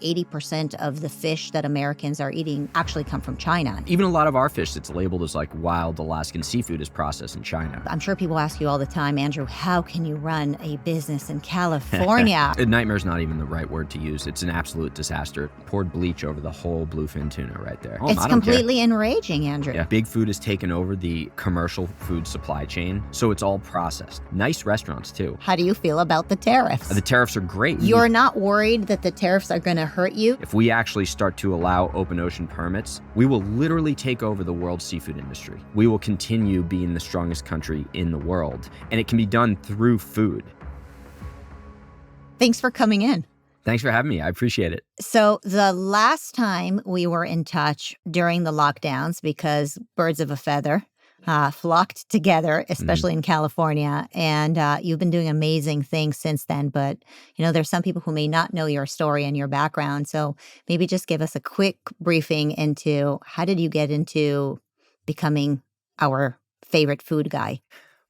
80% of the fish that Americans are eating actually come from China. Even a lot of our fish that's labeled as like wild Alaskan seafood is processed in China. I'm sure people ask you all the time, Andrew, how can you run a business in California? A nightmare's not even the right word to use. It's an absolute disaster. It poured bleach over the whole bluefin tuna right there. It's completely enraging, Andrew. Yeah, big food has taken over the commercial food supply chain, so it's all processed. Nice restaurants, too. How do you feel about the tariffs? The tariffs are great. You're not worried that the tariffs are going to hurt you? If we actually start to allow open ocean permits, we will literally take over the world's seafood industry. We will continue being the strongest country in the world, and it can be done through food. Thanks for coming in. Thanks for having me. I appreciate it. So the last time we were in touch during the lockdowns, because birds of a feather flocked together, especially in California. And you've been doing amazing things since then. But, you know, there's some people who may not know your story and your background. So maybe just give us a quick briefing into how did you get into becoming our favorite food guy?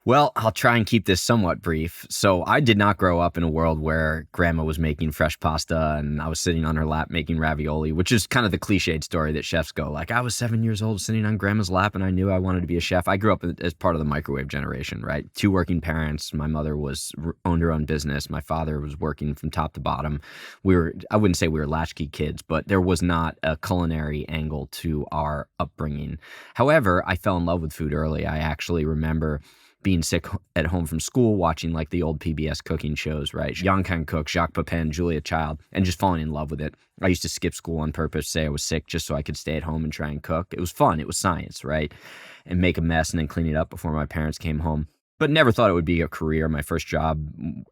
Well, I'll try and keep this somewhat brief. So I did not grow up in a world where grandma was making fresh pasta and I was sitting on her lap making ravioli, which is kind of the cliched story that chefs go, like, I was 7 years old sitting on grandma's lap and I knew I wanted to be a chef. I grew up as part of the microwave generation, right? 2 working parents. My mother owned her own business. My father was working from top to bottom. I wouldn't say we were latchkey kids, but there was not a culinary angle to our upbringing. However, I fell in love with food early. I actually remember being sick at home from school, watching like the old PBS cooking shows, right? Yang Kan Cook, Jacques Pepin, Julia Child, and just falling in love with it. I used to skip school on purpose, say I was sick just so I could stay at home and try and cook. It was fun. It was science, right? And make a mess and then clean it up before my parents came home. But never thought it would be a career. My first job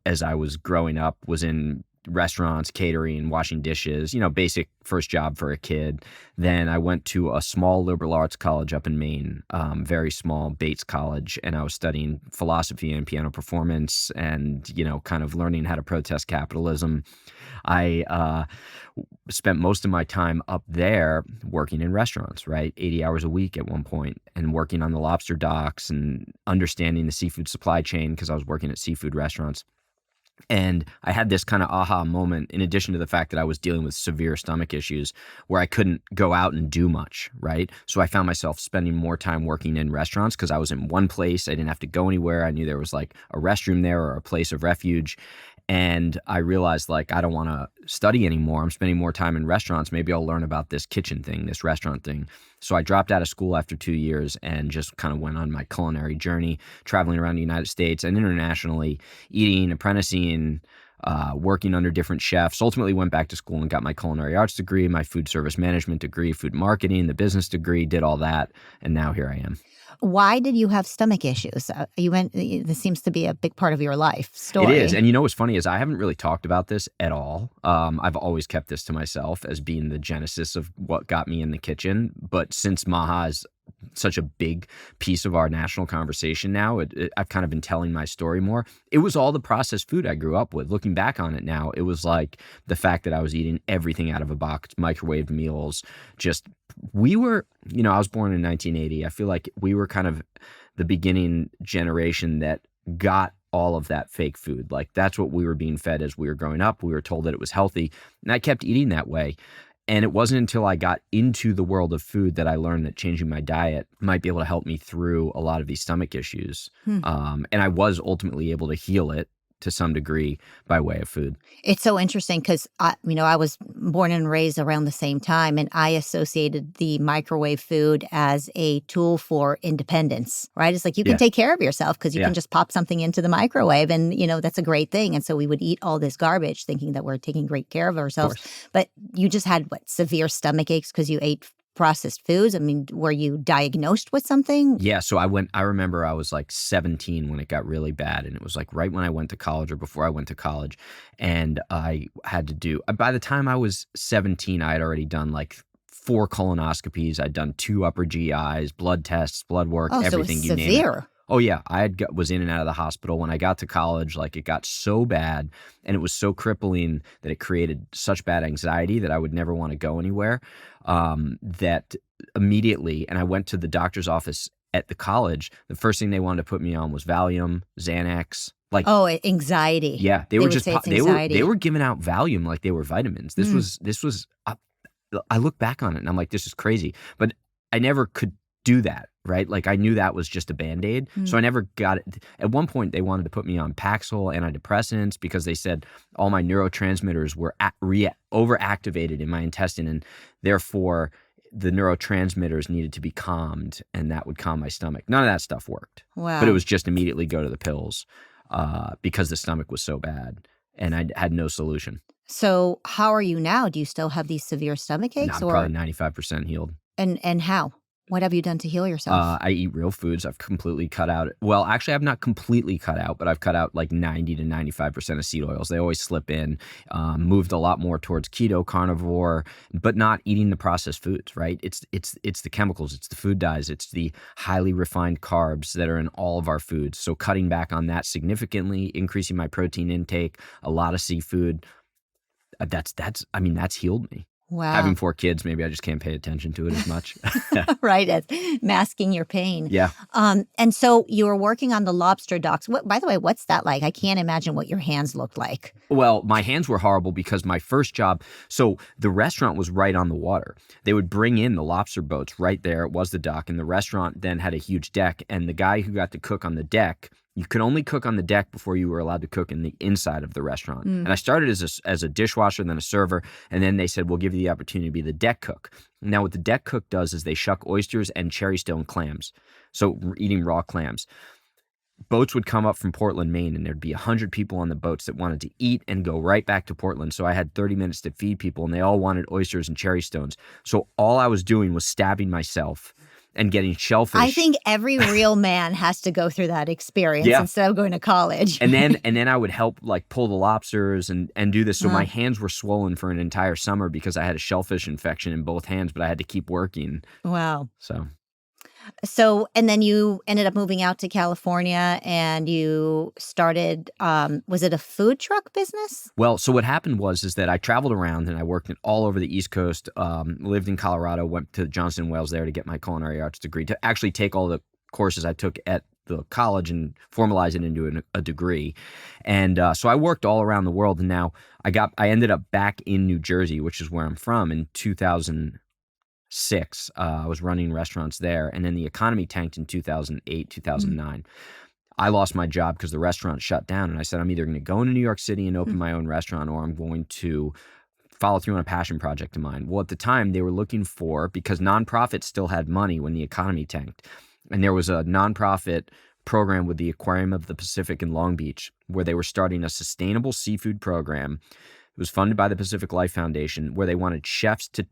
as I was growing up was in restaurants, catering, washing dishes, you know, basic first job for a kid. Then I went to a small liberal arts college up in Maine, very small, Bates College, and I was studying philosophy and piano performance and, you know, kind of learning how to protest capitalism. I spent most of my time up there working in restaurants, right? 80 hours a week at one point, and working on the lobster docks and understanding the seafood supply chain because I was working at seafood restaurants. And I had this kind of aha moment, in addition to the fact that I was dealing with severe stomach issues where I couldn't go out and do much, right? So I found myself spending more time working in restaurants because I was in one place. I didn't have to go anywhere. I knew there was like a restroom there or a place of refuge. And I realized, like, I don't want to study anymore. I'm spending more time in restaurants. Maybe I'll learn about this kitchen thing, this restaurant thing. So I dropped out of school after 2 years and just kind of went on my culinary journey, traveling around the United States and internationally, eating, apprenticing, working under different chefs. Ultimately went back to school and got my culinary arts degree, my food service management degree, food marketing, the business degree, did all that. And now here I am. Why did you have stomach issues? This seems to be a big part of your life story. It is. And you know what's funny is I haven't really talked about this at all. I've always kept this to myself as being the genesis of what got me in the kitchen. But since Maha is such a big piece of our national conversation now, I've kind of been telling my story more. It was all the processed food I grew up with. Looking back on it now, it was like the fact that I was eating everything out of a box, microwaved meals, we were, you know, I was born in 1980. I feel like we were kind of the beginning generation that got all of that fake food. Like that's what we were being fed as we were growing up. We were told that it was healthy, and I kept eating that way. And it wasn't until I got into the world of food that I learned that changing my diet might be able to help me through a lot of these stomach issues. And I was ultimately able to heal it to some degree by way of food. It's so interesting because, I was born and raised around the same time, and I associated the microwave food as a tool for independence, right? It's like you can take care of yourself because you can just pop something into the microwave and, you know, that's a great thing. And so we would eat all this garbage thinking that we're taking great care of ourselves. But you just had, severe stomach aches because you ate processed foods? I mean, were you diagnosed with something? Yeah. So I remember I was like 17 when it got really bad. And it was like right when I went to college or before I went to college. And I had to by the time I was 17, I had already done like 4 colonoscopies. I'd done 2 upper GIs, blood tests, blood work, everything so it was you name it. severe. Oh, yeah. Was in and out of the hospital. When I got to college, like it got so bad and it was so crippling that it created such bad anxiety that I would never want to go anywhere, that immediately, and I went to the doctor's office at the college, the first thing they wanted to put me on was Valium, Xanax. Like, oh, anxiety. Yeah, they would say it's anxiety. They were giving out Valium like they were vitamins. This was I look back on it and I'm like, this is crazy. But I never could do that, right? Like, I knew that was just a Band-Aid. So I never got it. At one point, they wanted to put me on Paxil, antidepressants, because they said all my neurotransmitters were overactivated in my intestine, and therefore the neurotransmitters needed to be calmed, and that would calm my stomach. None of that stuff worked. Wow. But it was just immediately go to the pills because the stomach was so bad, and I had no solution. So how are you now? Do you still have these severe stomach aches? No, I'm probably 95% healed. And how? What have you done to heal yourself? I eat real foods. I've completely cut out. Well, actually, I've not completely cut out, but I've cut out like 90 to 95% of seed oils. They always slip in. Moved a lot more towards keto, carnivore, but not eating the processed foods. Right? It's the chemicals. It's the food dyes. It's the highly refined carbs that are in all of our foods. So cutting back on that significantly, increasing my protein intake, a lot of seafood. That's healed me. Wow. Having 4 kids, maybe I just can't pay attention to it as much. Right, as masking your pain. Yeah. And so you were working on the lobster docks. By the way, what's that like? I can't imagine what your hands looked like. Well, my hands were horrible because my first job, so the restaurant was right on the water. They would bring in the lobster boats right there. It was the dock, and the restaurant then had a huge deck, and the guy who got to cook on the deck, you could only cook on the deck before you were allowed to cook in the inside of the restaurant. And I started as a dishwasher, then a server, and then they said, we'll give you the opportunity to be the deck cook. Now, what the deck cook does is they shuck oysters and cherry stone clams, so eating raw clams. Boats would come up from Portland, Maine, and there'd be 100 people on the boats that wanted to eat and go right back to Portland. So I had 30 minutes to feed people, and they all wanted oysters and cherry stones. So all I was doing was stabbing myself and getting shellfish. I think every real man has to go through that experience instead of going to college. And then I would help like pull the lobsters and do this. So my hands were swollen for an entire summer because I had a shellfish infection in both hands, but I had to keep working. Wow. So, and then you ended up moving out to California and you started, was it a food truck business? Well, so what happened was that I traveled around and I worked all over the East Coast, lived in Colorado, went to Johnson & Wales there to get my culinary arts degree, to actually take all the courses I took at the college and formalize it into a degree. And so I worked all around the world. And now I ended up back in New Jersey, which is where I'm from, in 2006. I was running restaurants there, and then the economy tanked in 2008, 2009. I lost my job because the restaurant shut down, and I said, I'm either going to go into New York City and open my own restaurant, or I'm going to follow through on a passion project of mine. Well, at the time, they were looking for, because nonprofits still had money when the economy tanked, and there was a nonprofit program with the Aquarium of the Pacific in Long Beach where they were starting a sustainable seafood program. It was funded by the Pacific Life Foundation, where they wanted chefs to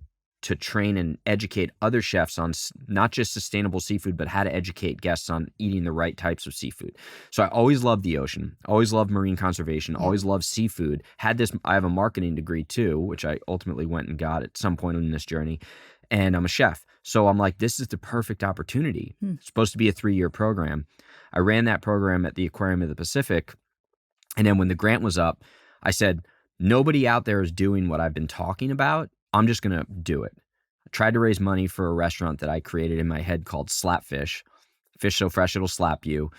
train and educate other chefs on not just sustainable seafood, but how to educate guests on eating the right types of seafood. So I always loved the ocean, always loved marine conservation, always loved seafood. I have a marketing degree too, which I ultimately went and got at some point in this journey. And I'm a chef. So I'm like, this is the perfect opportunity. It's supposed to be a 3-year program. I ran that program at the Aquarium of the Pacific. And then when the grant was up, I said, nobody out there is doing what I've been talking about. I'm just going to do it. I tried to raise money for a restaurant that I created in my head called Slapfish. Fish so fresh it'll slap you.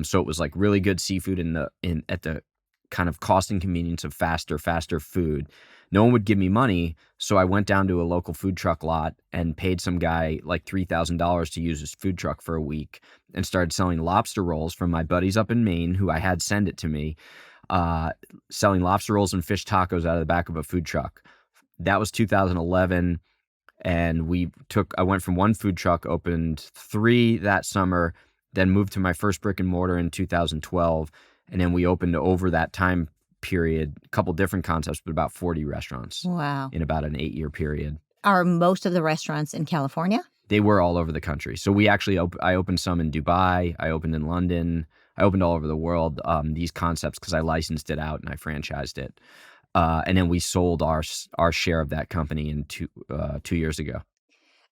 So it was like really good seafood at the kind of cost and convenience of faster food. No one would give me money, so I went down to a local food truck lot and paid some guy like $3,000 to use his food truck for a week and started selling lobster rolls from my buddies up in Maine who I had send it to me, selling lobster rolls and fish tacos out of the back of a food truck. That was 2011, and I went from one food truck, opened 3 that summer, then moved to my first brick and mortar in 2012, and then we opened over that time period a couple different concepts, but about 40 restaurants. Wow. In about an 8-year period. Are most of the restaurants in California? They were all over the country. So we actually, I opened some in Dubai, I opened in London, I opened all over the world, these concepts, because I licensed it out and I franchised it. And then we sold our share of that company in 2 years ago.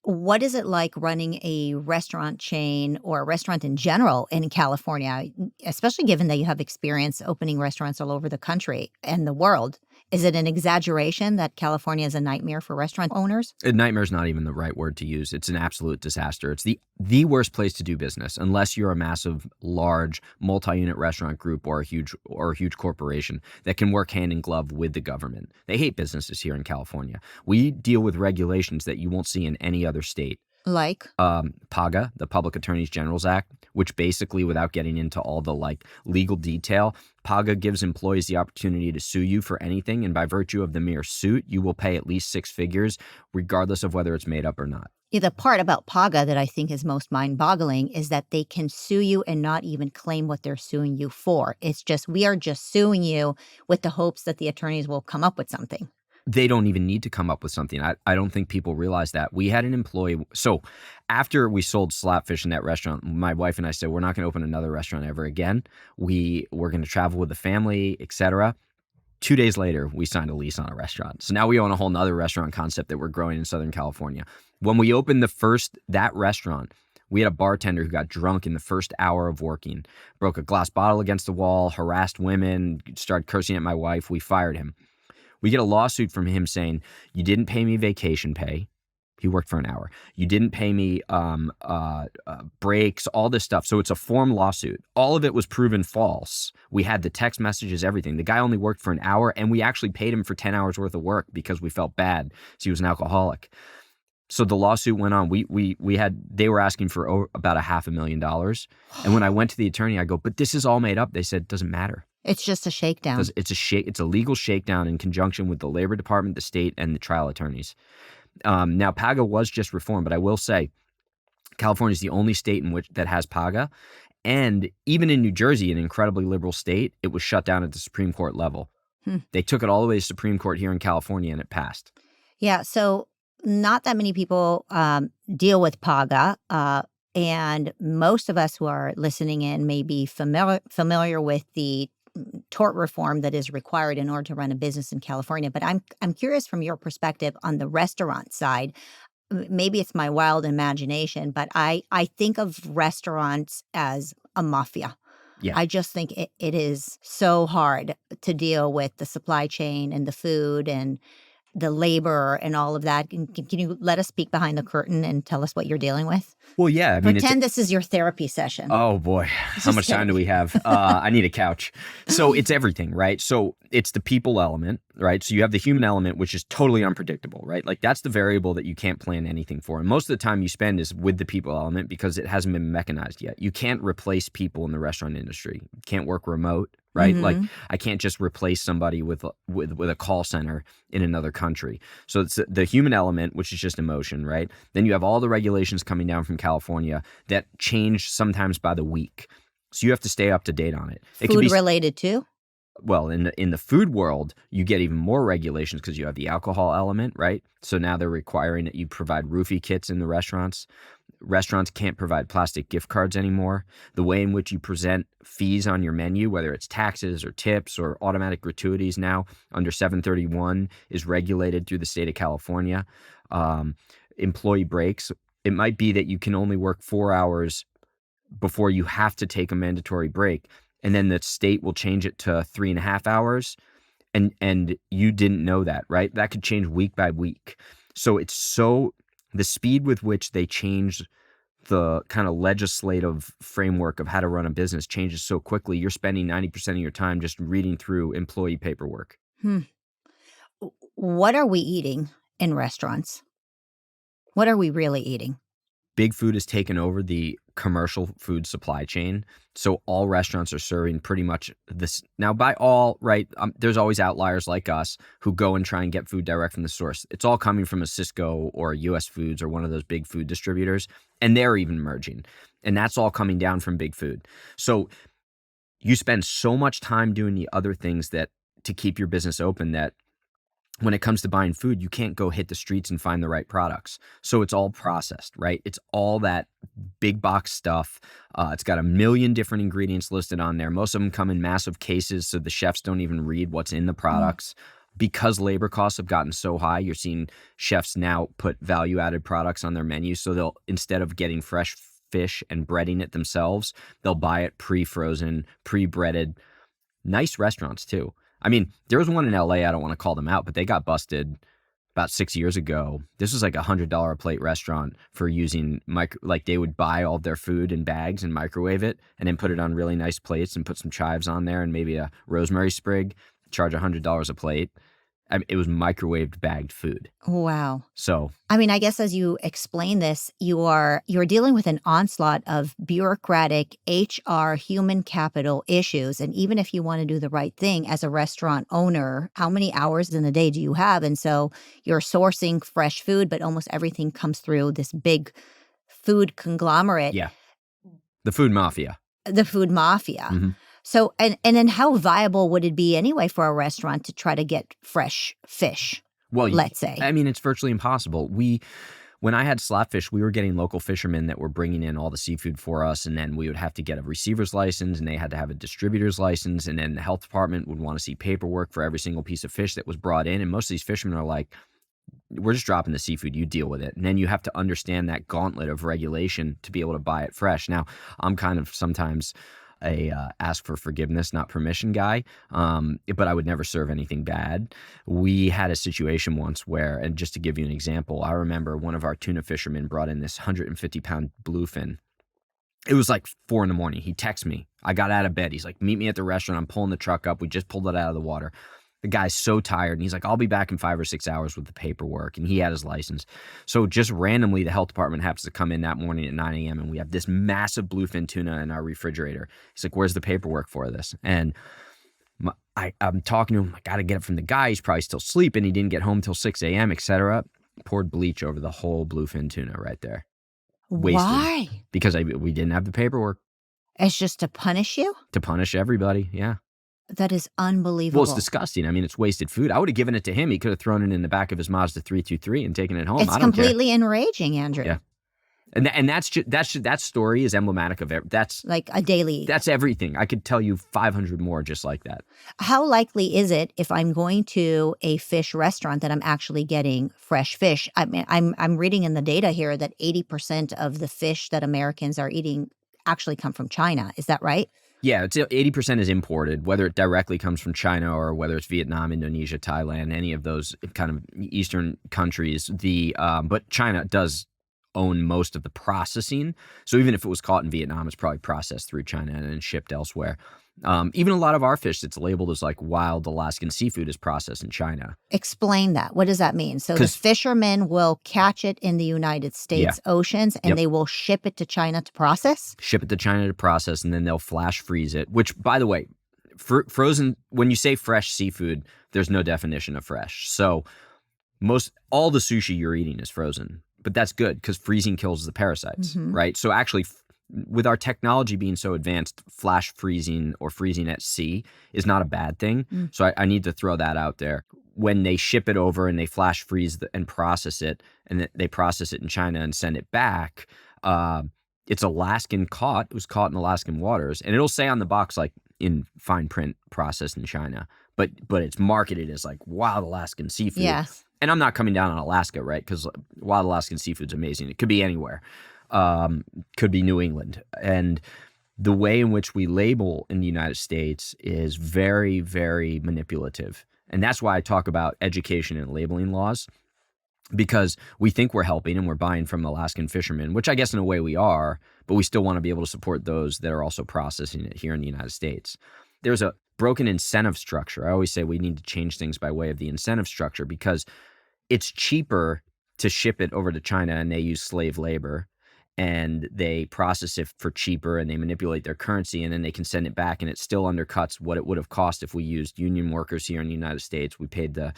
What is it like running a restaurant chain or a restaurant in general in California, especially given that you have experience opening restaurants all over the country and the world? Is it an exaggeration that California is a nightmare for restaurant owners? A nightmare is not even the right word to use. It's an absolute disaster. It's the worst place to do business unless you're a massive, large, multi-unit restaurant group or a huge corporation that can work hand in glove with the government. They hate businesses here in California. We deal with regulations that you won't see in any other state. Like? PAGA, the Public Attorneys General's Act, which basically, without getting into all the legal detail, PAGA gives employees the opportunity to sue you for anything. And by virtue of the mere suit, you will pay at least 6 figures, regardless of whether it's made up or not. Yeah, the part about PAGA that I think is most mind-boggling is that they can sue you and not even claim what they're suing you for. It's just, we are just suing you with the hopes that the attorneys will come up with something. They don't even need to come up with something. I don't think people realize that. We had an employee. So after we sold Slapfish in that restaurant, my wife and I said, we're not going to open another restaurant ever again. We're going to travel with the family, etc. 2 days later, we signed a lease on a restaurant. So now we own a whole nother restaurant concept that we're growing in Southern California. When we opened that restaurant, we had a bartender who got drunk in the first hour of working, broke a glass bottle against the wall, harassed women, started cursing at my wife. We fired him. We get a lawsuit from him saying, you didn't pay me vacation pay. He worked for an hour. You didn't pay me breaks, all this stuff. So it's a form lawsuit. All of it was proven false. We had the text messages, everything. The guy only worked for an hour, and we actually paid him for 10 hours worth of work because we felt bad. So he was an alcoholic. So the lawsuit went on. They were asking for about $500,000. And when I went to the attorney, I go, but this is all made up. They said, it doesn't matter. It's just a shakedown. It's a legal shakedown in conjunction with the Labor Department, the state, and the trial attorneys. Now, PAGA was just reformed, but I will say California is the only state that has PAGA. And even in New Jersey, an incredibly liberal state, it was shut down at the Supreme Court level. They took it all the way to the Supreme Court here in California, and it passed. Yeah, so not that many people deal with PAGA. And most of us who are listening in may be familiar with the tort reform that is required in order to run a business in California. But I'm curious from your perspective on the restaurant side. Maybe it's my wild imagination, but I think of restaurants as a mafia. Yeah. I just think it is so hard to deal with the supply chain and the food and the labor and all of that. Can you let us peek behind the curtain and tell us what you're dealing with? Well, yeah. I mean, pretend this is your therapy session. Oh, boy. How much time do we have? I need a couch. So it's everything, right? So it's the people element, right? So you have the human element, which is totally unpredictable, right? Like that's the variable that you can't plan anything for. And most of the time you spend is with the people element because it hasn't been mechanized yet. You can't replace people in the restaurant industry. You can't work remote. Right? Mm-hmm. Like I can't just replace somebody with a call center in another country. So it's the human element, which is just emotion, right? Then you have all the regulations coming down from California that change sometimes by the week. So you have to stay up to date on it. Food related too? Well, in the food world, you get even more regulations because you have the alcohol element, right? So now they're requiring that you provide roofie kits in the restaurants. Restaurants can't provide plastic gift cards anymore. The way in which you present fees on your menu, whether it's taxes or tips or automatic gratuities now under 731 is regulated through the state of California. Employee breaks. It might be that you can only work 4 hours before you have to take a mandatory break. And then the state will change it to 3.5 hours. And you didn't know that, right? That could change week by week. So the speed with which they change the kind of legislative framework of how to run a business changes so quickly. You're spending 90% of your time just reading through employee paperwork. What are we eating in restaurants? What are we really eating? Big food has taken over the commercial food supply chain. So all restaurants are serving pretty much this. Now, by all, right, there's always outliers like us who go and try and get food direct from the source. It's all coming from a Cisco or a US Foods or one of those big food distributors, and they're even merging. And that's all coming down from big food. So you spend so much time doing the other things to keep your business open that when it comes to buying food, you can't go hit the streets and find the right products. So it's all processed, right? It's all that big box stuff. It's got 1 million different ingredients listed on there. Most of them come in massive cases, so the chefs don't even read what's in the products. Because labor costs have gotten so high, you're seeing chefs now put value-added products on their menu. So they'll, instead of getting fresh fish and breading it themselves, they'll buy it pre-frozen, pre-breaded. Nice restaurants too. I mean, there was one in LA, I don't want to call them out, but they got busted about 6 years ago. This was like $100 a plate restaurant for using like they would buy all their food in bags and microwave it and then put it on really nice plates and put some chives on there and maybe a rosemary sprig, charge $100 a plate. I mean, it was microwaved bagged food. Wow. So, I mean, I guess as you explain this, you're dealing with an onslaught of bureaucratic HR, human capital issues. And even if you want to do the right thing as a restaurant owner, how many hours in a day do you have? And so you're sourcing fresh food, but almost everything comes through this big food conglomerate. yeah, the food mafia. The food mafia. Mm-hmm. So, and then how viable would it be anyway for a restaurant to try to get fresh fish? Well, let's say. I mean, it's virtually impossible. When I had Slapfish, we were getting local fishermen that were bringing in all the seafood for us, and then we would have to get a receiver's license, and they had to have a distributor's license, and then the health department would want to see paperwork for every single piece of fish that was brought in, and most of these fishermen are like, we're just dropping the seafood, you deal with it. And then you have to understand that gauntlet of regulation to be able to buy it fresh. Now, I'm kind of sometimes a ask for forgiveness, not permission guy, but I would never serve anything bad. We had a situation once where, and just to give you an example, I remember one of our tuna fishermen brought in this 150-pound bluefin. It was like 4 a.m. He texts me. I got out of bed. He's like, meet me at the restaurant. I'm pulling the truck up. We just pulled it out of the water. The guy's so tired, and he's like, I'll be back in 5 or 6 hours with the paperwork, and he had his license. So just randomly, the health department happens to come in that morning at 9 a.m., and we have this massive bluefin tuna in our refrigerator. He's like, where's the paperwork for this? And I'm talking to him. I got to get it from the guy. He's probably still sleeping. He didn't get home till 6 a.m., et cetera. Poured bleach over the whole bluefin tuna right there. Wasted. Why? Because we didn't have the paperwork. It's just to punish you? To punish everybody, yeah. That is unbelievable. Well, it's disgusting. I mean, it's wasted food. I would have given it to him. He could have thrown it in the back of his Mazda 323 and taken it home. It's completely enraging, Andrew. Yeah. And that story is emblematic of that's like a daily. That's everything. I could tell you 500 more just like that. How likely is it if I'm going to a fish restaurant that I'm actually getting fresh fish? I mean, I'm reading in the data here that 80% of the fish that Americans are eating actually come from China. Is that right? Yeah, it's 80% is imported, whether it directly comes from China or whether it's Vietnam, Indonesia, Thailand, any of those kind of Eastern countries. But China does own most of the processing. So even if it was caught in Vietnam, it's probably processed through China and then shipped elsewhere. Even a lot of our fish that's labeled as like wild Alaskan seafood is processed in China. Explain that. What does that mean? So the fishermen will catch it in the United States oceans and they will ship it to China to process? Ship it to China to process, and then they'll flash freeze it, which, by the way, frozen, when you say fresh seafood, there's no definition of fresh. So all the sushi you're eating is frozen, but that's good because freezing kills the parasites, right? So actually, with our technology being so advanced, flash freezing or freezing at sea is not a bad thing. So I need to throw that out there. When they ship it over and they flash freeze and process it, and they process it in China and send it back, it's Alaskan caught. It was caught in Alaskan waters. And it'll say on the box, like in fine print, processed in China. But it's marketed as like wild Alaskan seafood. Yes. And I'm not coming down on Alaska, right? Because wild Alaskan seafood's amazing. It could be anywhere. Could be New England. And the way in which we label in the United States is very, very manipulative. And that's why I talk about education and labeling laws, because we think we're helping and we're buying from Alaskan fishermen, which I guess in a way we are, but we still want to be able to support those that are also processing it here in the United States. There's a broken incentive structure. I always say we need to change things by way of the incentive structure because it's cheaper to ship it over to China and they use slave labor and they process it for cheaper and they manipulate their currency and then they can send it back and it still undercuts what it would have cost if we used union workers here in the United States. We paid the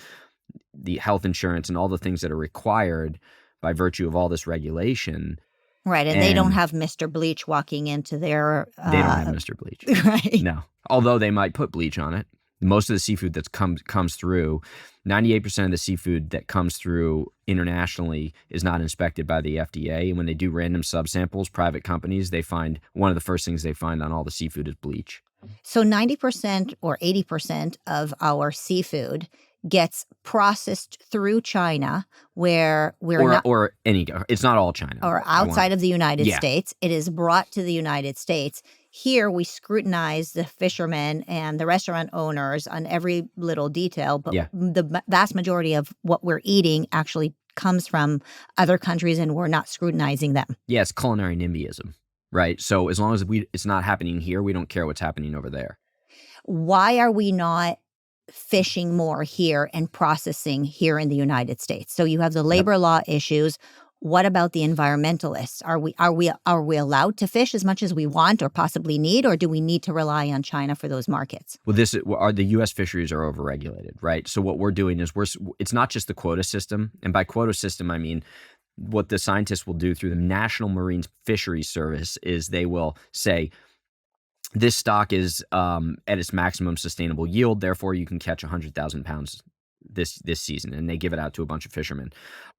health insurance and all the things that are required by virtue of all this regulation. Right, and they don't have Mr. Bleach walking into their... They don't have Mr. Bleach. Right. No, although they might put bleach on it. Most of the seafood that comes through, 98% of the seafood that comes through internationally is not inspected by the FDA. And when they do random subsamples, private companies, they find one of the first things they find on all the seafood is bleach. So 90% or 80% of our seafood gets processed through China where it's not all China. Or outside of the United States. It is brought to the United States. Here, we scrutinize the fishermen and the restaurant owners on every little detail, but the vast majority of what we're eating actually comes from other countries, and we're not scrutinizing them. Yeah, it's culinary NIMBYism, right? So as long as it's not happening here, we don't care what's happening over there. Why are we not fishing more here and processing here in the United States? So you have the labor law issues. What about the environmentalists? Are we allowed to fish as much as we want or possibly need, or do we need to rely on China for those markets? Well, the U.S. fisheries are overregulated, right? So what we're doing is it's not just the quota system, and by quota system I mean what the scientists will do through the National Marine Fisheries Service is they will say, this stock is at its maximum sustainable yield, therefore you can catch 100,000 pounds this season, and they give it out to a bunch of fishermen.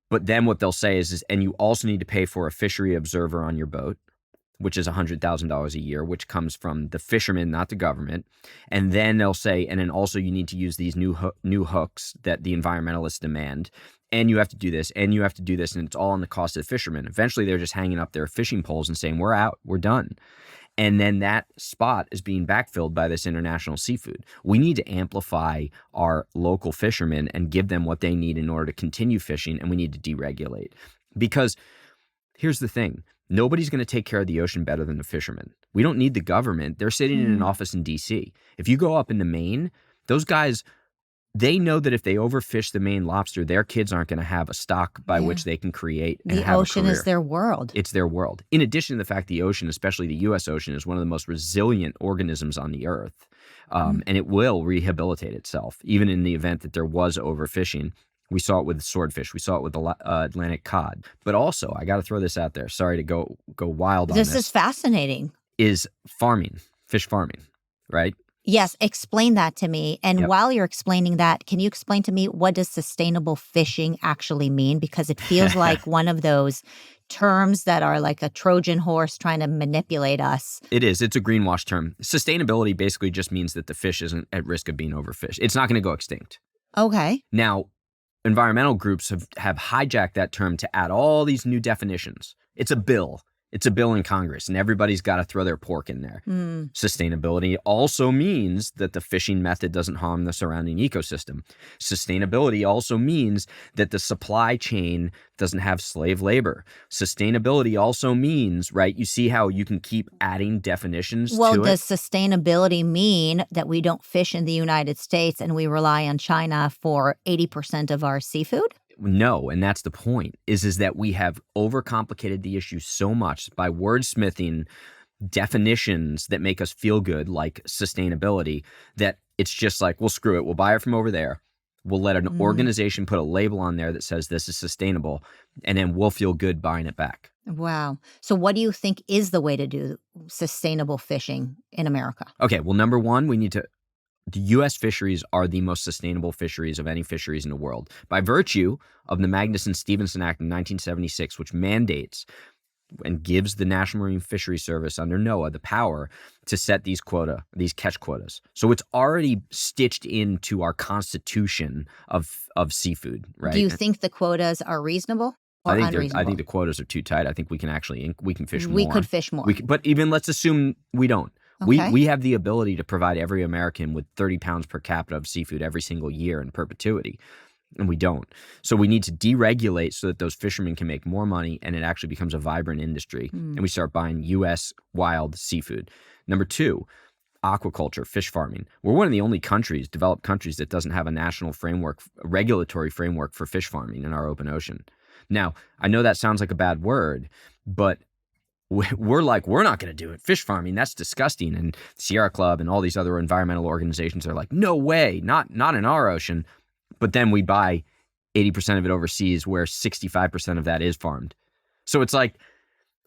But then what they'll say is and you also need to pay for a fishery observer on your boat, which is $100,000 a year, which comes from the fishermen, not the government. And then they'll say, and then also you need to use these new hooks that the environmentalists demand. And you have to do this, and you have to do this, and it's all on the cost of the fishermen. Eventually, they're just hanging up their fishing poles and saying, we're out, we're done. And then that spot is being backfilled by this international seafood. We need to amplify our local fishermen and give them what they need in order to continue fishing, and we need to deregulate. Because here's the thing. Nobody's going to take care of the ocean better than the fishermen. We don't need the government. They're sitting in an office in D.C. If you go up into Maine, those guys, they know that if they overfish the Maine lobster, their kids aren't going to have a stock by which they can create and have a career. The ocean is their world. It's their world. In addition to the fact the ocean, especially the U.S. ocean, is one of the most resilient organisms on the earth. And it will rehabilitate itself, even in the event that there was overfishing. We saw it with swordfish. We saw it with the Atlantic cod. But also, I got to throw this out there. Sorry to go wild on this. This is fascinating. Is farming, fish farming, right? Yes, explain that to me. And while you're explaining that, can you explain to me what does sustainable fishing actually mean? Because it feels like one of those terms that are like a Trojan horse trying to manipulate us. It is. It's a greenwash term. Sustainability basically just means that the fish isn't at risk of being overfished. It's not going to go extinct. Okay. Now, environmental groups have hijacked that term to add all these new definitions. It's a bill. It's a bill in Congress, and everybody's got to throw their pork in there. Sustainability also means that the fishing method doesn't harm the surrounding ecosystem. Sustainability also means that the supply chain doesn't have slave labor. Sustainability also means, right, you see how you can keep adding definitions to it? Well, does sustainability mean that we don't fish in the United States and we rely on China for 80% of our seafood? No, and that's the point, is that we have overcomplicated the issue so much by wordsmithing definitions that make us feel good, like sustainability, that it's just like, well, screw it. We'll buy it from over there. We'll let an organization put a label on there that says this is sustainable, and then we'll feel good buying it back. Wow. So what do you think is the way to do sustainable fishing in America? Okay, well, number one, the U.S. fisheries are the most sustainable fisheries of any fisheries in the world by virtue of the Magnuson-Stevenson Act in 1976, which mandates and gives the National Marine Fisheries Service under NOAA the power to set these catch quotas. So it's already stitched into our constitution of seafood, right? Do you think the quotas are reasonable? I think the quotas are too tight. I think we can fish more. We could fish more. But even let's assume we don't. Okay. We have the ability to provide every American with 30 pounds per capita of seafood every single year in perpetuity, and we don't. So we need to deregulate so that those fishermen can make more money and it actually becomes a vibrant industry, and we start buying U.S. wild seafood. Number two, aquaculture, fish farming. We're one of the only developed countries that doesn't have a national regulatory framework for fish farming in our open ocean. Now, I know that sounds like a bad word, but we're not going to do it. Fish farming, that's disgusting. And Sierra Club and all these other environmental organizations are like, no way, not in our ocean. But then we buy 80% of it overseas where 65% of that is farmed. So it's like,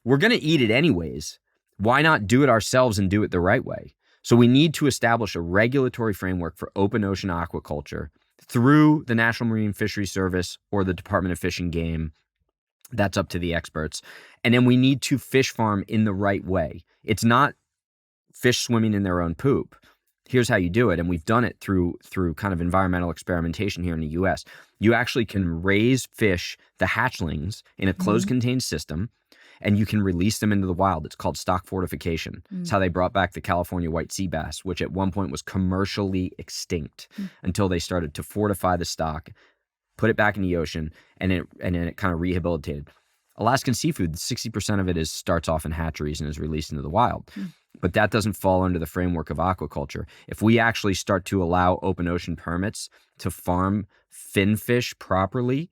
we're going to eat it anyways. Why not do it ourselves and do it the right way? So we need to establish a regulatory framework for open ocean aquaculture through the National Marine Fisheries Service or the Department of Fish and Game. That's up to the experts. And then we need to fish farm in the right way. It's not fish swimming in their own poop. Here's how you do it. And we've done it through kind of environmental experimentation here in the U.S. You actually can raise fish, the hatchlings, in a closed contained system. and you can release them into the wild. It's called stock fortification. It's how they brought back the California white sea bass, which at one point was commercially extinct until they started to fortify the stock, put it back in the ocean, and then it kind of rehabilitated. Alaskan seafood, 60% of it starts off in hatcheries and is released into the wild. But that doesn't fall under the framework of aquaculture. If we actually start to allow open ocean permits to farm finfish properly,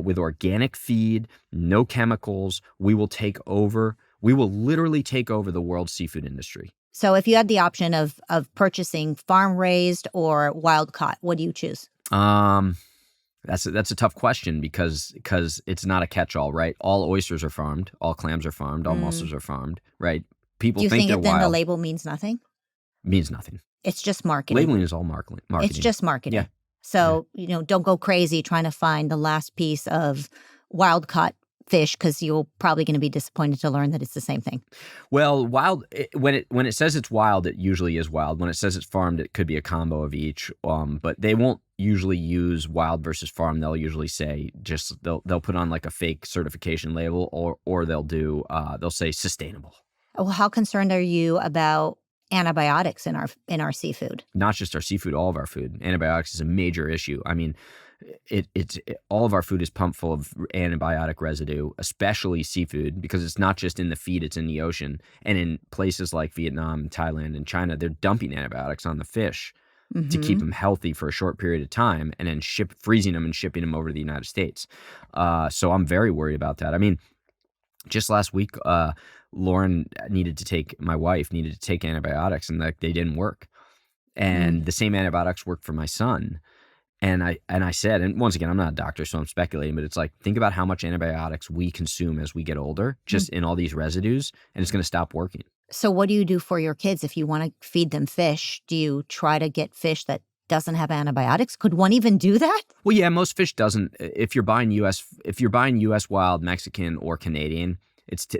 with organic feed, no chemicals, we will literally take over the world's seafood industry. So if you had the option of purchasing farm raised or wild caught, what do you choose? That's a tough question because it's not a catch-all, right? All oysters are farmed, all clams are farmed, all mussels are farmed, right? People do you think they're then wild. The label means nothing? Means nothing. It's just marketing. Labeling is all marketing. It's just marketing. Yeah. So, don't go crazy trying to find the last piece of wild caught fish because you're probably going to be disappointed to learn that it's the same thing. Well, when it says it's wild, it usually is wild. When it says it's farmed, it could be a combo of each. But they won't usually use wild versus farm. They'll usually say they'll put on like a fake certification label, or they'll say sustainable. Well, how concerned are you about antibiotics in our seafood? Not just our seafood, all of our food. Antibiotics is a major issue. I mean, all of our food is pumped full of antibiotic residue, especially seafood, because it's not just in the feed, it's in the ocean. And in places like Vietnam, Thailand, and China, they're dumping antibiotics on the fish to keep them healthy for a short period of time, and then freezing them and shipping them over to the United States. So I'm very worried about that. I mean, just last week, Lauren my wife needed to take antibiotics, and they didn't work. And the same antibiotics worked for my son. And I said, and once again, I'm not a doctor, so I'm speculating, but it's like, think about how much antibiotics we consume as we get older, just in all these residues, and it's going to stop working. So what do you do for your kids if you want to feed them fish? Do you try to get fish that doesn't have antibiotics? Could one even do that? Well, yeah, most fish doesn't. If you're buying U.S. wild, Mexican, or Canadian,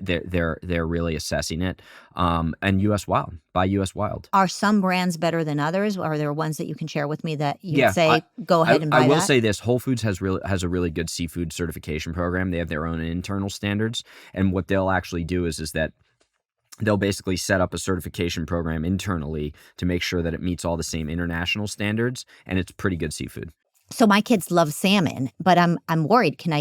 they're really assessing it. And U.S. wild, buy U.S. wild. Are some brands better than others? Are there ones that you can share with me that you'd say go ahead and buy that? I will say this: Whole Foods has a really good seafood certification program. They have their own internal standards, and what they'll actually do is that they'll basically set up a certification program internally to make sure that it meets all the same international standards, and it's pretty good seafood. So my kids love salmon, but I'm worried. Can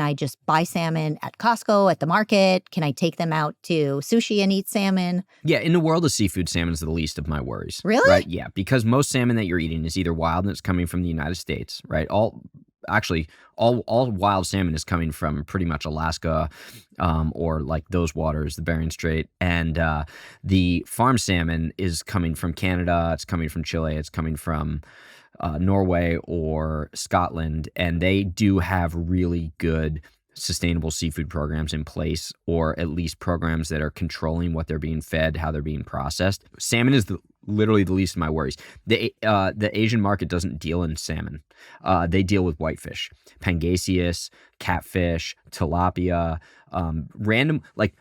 I just buy salmon at Costco, at the market? Can I take them out to sushi and eat salmon? Yeah, in the world of seafood, salmon is the least of my worries. Really? Right? Yeah, because most salmon that you're eating is either wild and it's coming from the United States, right? All wild salmon is coming from pretty much Alaska, or like those waters, the Bering Strait. And the farm salmon is coming from Canada, it's coming from Chile, it's coming from Norway or Scotland, and they do have really good sustainable seafood programs in place, or at least programs that are controlling what they're being fed, how they're being processed. Salmon is literally the least of my worries. The Asian market doesn't deal in salmon. They deal with whitefish, Pangasius, catfish, tilapia,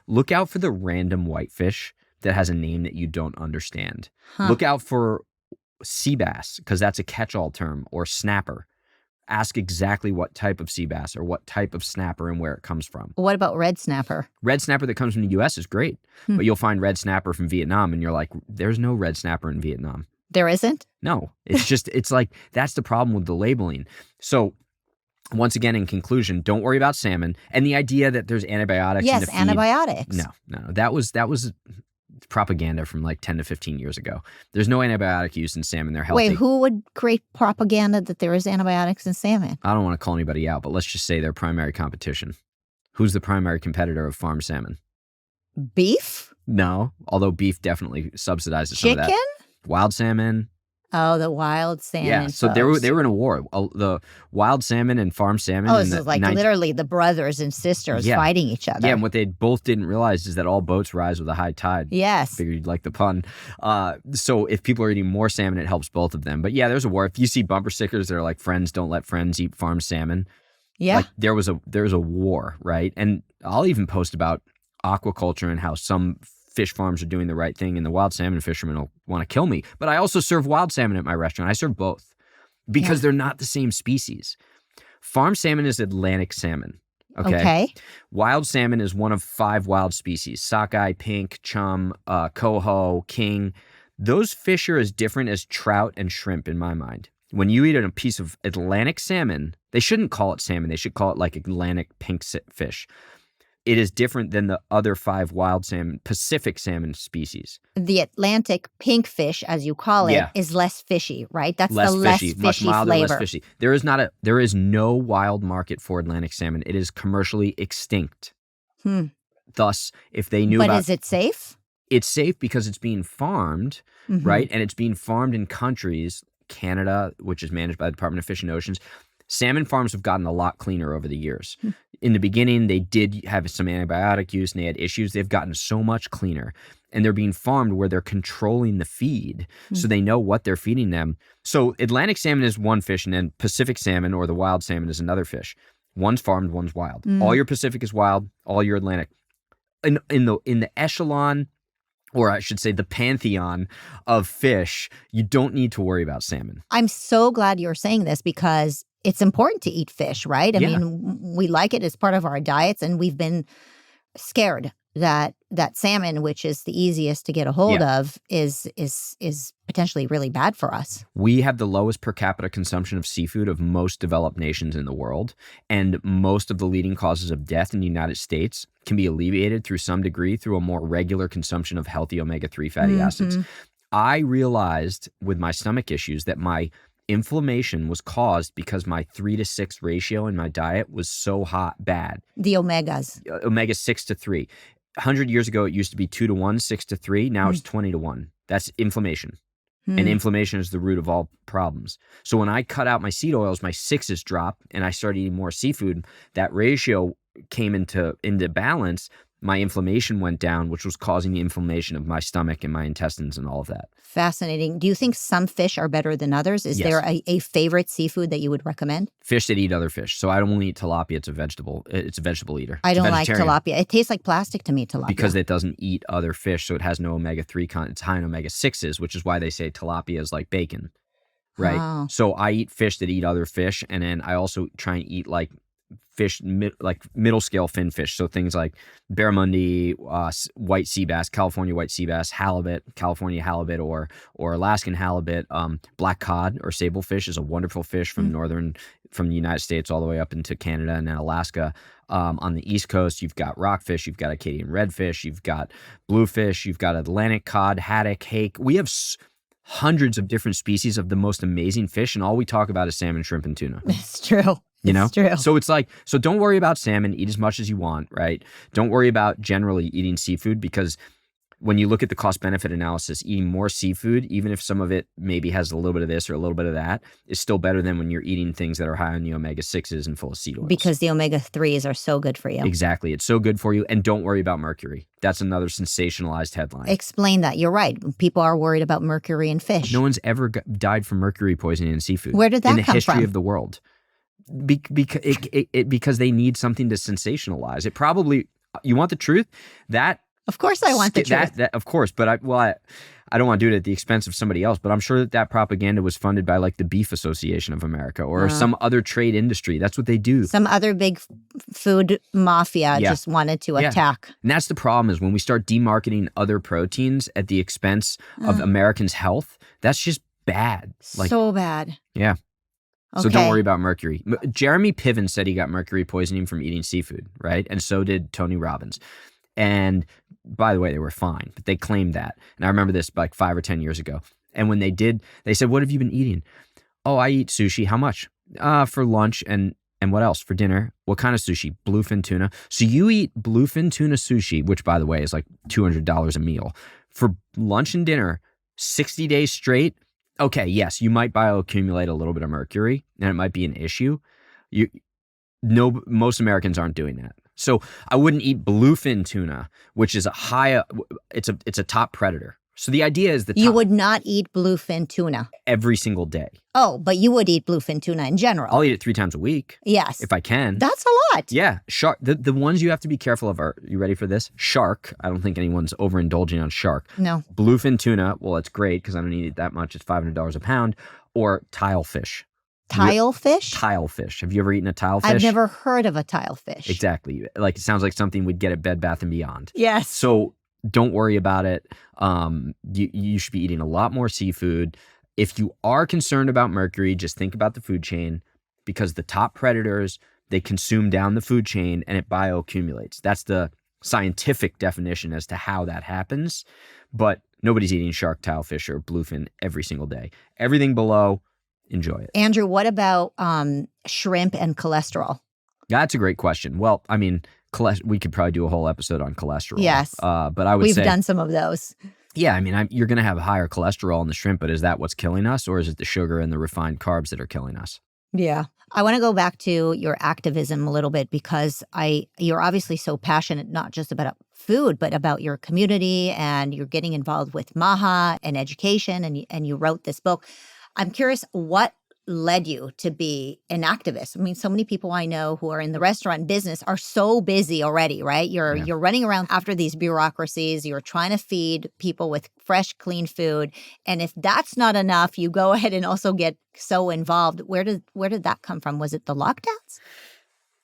look out for the random whitefish that has a name that you don't understand. Look out for sea bass, because that's a catch-all term, or snapper. Ask exactly what type of sea bass or what type of snapper and where it comes from. What about red snapper? Red snapper that comes from the U.S. is great, but you'll find red snapper from Vietnam, and you're like, there's no red snapper in Vietnam. There isn't? No. It's like, that's the problem with the labeling. So once again, in conclusion, don't worry about salmon. And the idea that there's antibiotics in the feed. Yes, antibiotics. No. That was propaganda from like 10 to 15 years ago. There's no antibiotic use in salmon. They're healthy. Wait, who would create propaganda that there is antibiotics in salmon? I don't want to call anybody out, but let's just say their primary competition. Who's the primary competitor of farm salmon? Beef? No, although beef definitely subsidizes some of that. Chicken? Wild salmon. Oh, the wild salmon. Yeah, so they were in a war. The wild salmon and farm salmon. Oh, this is like literally the brothers and sisters fighting each other. Yeah, and what they both didn't realize is that all boats rise with a high tide. Yes. Figured you'd like the pun. So if people are eating more salmon, it helps both of them. But yeah, there's a war. If you see bumper stickers that are like, friends don't let friends eat farm salmon. Yeah. Like there was a war, right? And I'll even post about aquaculture and how some fish farms are doing the right thing, and the wild salmon fishermen will want to kill me. But I also serve wild salmon at my restaurant. I serve both because they're not the same species. Farm salmon is Atlantic salmon. Okay. Wild salmon is one of 5 wild species: sockeye, pink, chum, coho, king. Those fish are as different as trout and shrimp in my mind. When you eat a piece of Atlantic salmon, they shouldn't call it salmon. They should call it like Atlantic pink fish. It is different than the other 5 wild salmon, Pacific salmon species. The Atlantic pink fish, as you call it, is less fishy, right? That's less the less fishy, fishy much milder, flavor. less fishy. There is no wild market for Atlantic salmon. It is commercially extinct. Thus, if they knew But is it safe? It's safe because it's being farmed, right? And it's being farmed in countries, Canada, which is managed by the Department of Fish and Oceans. Salmon farms have gotten a lot cleaner over the years. In the beginning, they did have some antibiotic use and they had issues. They've gotten so much cleaner. And they're being farmed where they're controlling the feed, so they know what they're feeding them. So Atlantic salmon is one fish, and then Pacific salmon or the wild salmon is another fish. One's farmed, one's wild. All your Pacific is wild, all your Atlantic. In the echelon, or I should say the pantheon of fish, you don't need to worry about salmon. I'm so glad you're saying this because it's important to eat fish, right? I mean, we like it as part of our diets, and we've been scared that salmon, which is the easiest to get a hold of, is potentially really bad for us. We have the lowest per capita consumption of seafood of most developed nations in the world, and most of the leading causes of death in the United States can be alleviated through some degree through a more regular consumption of healthy omega-3 fatty acids. I realized with my stomach issues that my inflammation was caused because my 3-to-6 ratio in my diet was so bad. The omegas. Omega 6 to 3. 100 years ago, it used to be 2 to 1, 6 to 3. Now it's 20 to 1. That's inflammation. And inflammation is the root of all problems. So when I cut out my seed oils, my 6s dropped and I started eating more seafood. That ratio came into balance. My inflammation went down, which was causing the inflammation of my stomach and my intestines and all of that. Fascinating. Do you think some fish are better than others? Is there a favorite seafood that you would recommend? Fish that eat other fish. So I don't only eat tilapia. It's a vegetable eater. I don't like tilapia. It tastes like plastic to me, tilapia. Because it doesn't eat other fish, so it has no omega-3 content. It's high in omega-6s, which is why they say tilapia is like bacon, right? Oh. So I eat fish that eat other fish, and then I also try and eat like fish, like middle scale fin fish. So things like barramundi, white sea bass, California white sea bass, halibut, California halibut, or Alaskan halibut. Black cod or sablefish is a wonderful fish from from the United States all the way up into Canada and then Alaska. On the East Coast, you've got rockfish, you've got Acadian redfish, you've got bluefish, you've got Atlantic cod, haddock, hake. We have hundreds of different species of the most amazing fish, and all we talk about is salmon, shrimp, and tuna. It's true. It's true. So it's like, so don't worry about salmon, eat as much as you want, right? Don't worry about generally eating seafood, because when you look at the cost-benefit analysis, eating more seafood, even if some of it maybe has a little bit of this or a little bit of that, is still better than when you're eating things that are high on the omega-6s and full of seed oils. Because the omega-3s are so good for you. Exactly. It's so good for you. And don't worry about mercury. That's another sensationalized headline. Explain that. You're right. People are worried about mercury in fish. No one's ever died from mercury poisoning in seafood. Where did that come from? In the history of the world. Because they need something to sensationalize. It probably, you want the truth? Of course I want the truth. Of course, but I don't want to do it at the expense of somebody else, but I'm sure that propaganda was funded by like the Beef Association of America or some other trade industry. That's what they do. Some other big food mafia just wanted to attack. And that's the problem, is when we start demarketing other proteins at the expense of Americans' health, that's just bad. So bad. Yeah. So don't worry about mercury. Jeremy Piven said he got mercury poisoning from eating seafood, right? And so did Tony Robbins. And by the way, they were fine, but they claimed that. And I remember this like 5 or 10 years ago. And when they did, they said, "What have you been eating?" "Oh, I eat sushi." "How much?" For lunch and what else? For dinner?" "What kind of sushi?" "Bluefin tuna." So you eat bluefin tuna sushi, which by the way is like $200 a meal, for lunch and dinner, 60 days straight. Okay, yes, you might bioaccumulate a little bit of mercury, and it might be an issue. Most Americans aren't doing that. So I wouldn't eat bluefin tuna, which is it's a top predator. So the idea is that you would not eat bluefin tuna every single day. Oh, but you would eat bluefin tuna in general. I'll eat it 3 times a week. Yes. If I can. That's a lot. Yeah. Shark. The ones you have to be careful of are, you ready for this? Shark. I don't think anyone's overindulging on shark. No. Bluefin tuna. Well, it's great because I don't eat it that much. It's $500 a pound. Or tilefish. Tile fish? Tile fish. Have you ever eaten a tile fish? I've never heard of a tile fish. Exactly. Like, it sounds like something we'd get at Bed Bath & Beyond. Yes. So don't worry about it. You should be eating a lot more seafood. If you are concerned about mercury, just think about the food chain, because the top predators, they consume down the food chain and it bioaccumulates. That's the scientific definition as to how that happens. But nobody's eating shark, tilefish, or bluefin every single day. Everything below, enjoy it. Andrew, what about shrimp and cholesterol? That's a great question. Well, I mean, we could probably do a whole episode on cholesterol. Yes. But I would say— We've done some of those. Yeah, I mean, you're going to have higher cholesterol in the shrimp, but is that what's killing us, or is it the sugar and the refined carbs that are killing us? Yeah. I want to go back to your activism a little bit, because you're obviously so passionate, not just about food, but about your community, and you're getting involved with MAHA and education, and you wrote this book. I'm curious, what led you to be an activist? I mean, so many people I know who are in the restaurant business are so busy already, right? You're running around after these bureaucracies. You're trying to feed people with fresh, clean food. And if that's not enough, you go ahead and also get so involved. Where did that come from? Was it the lockdowns?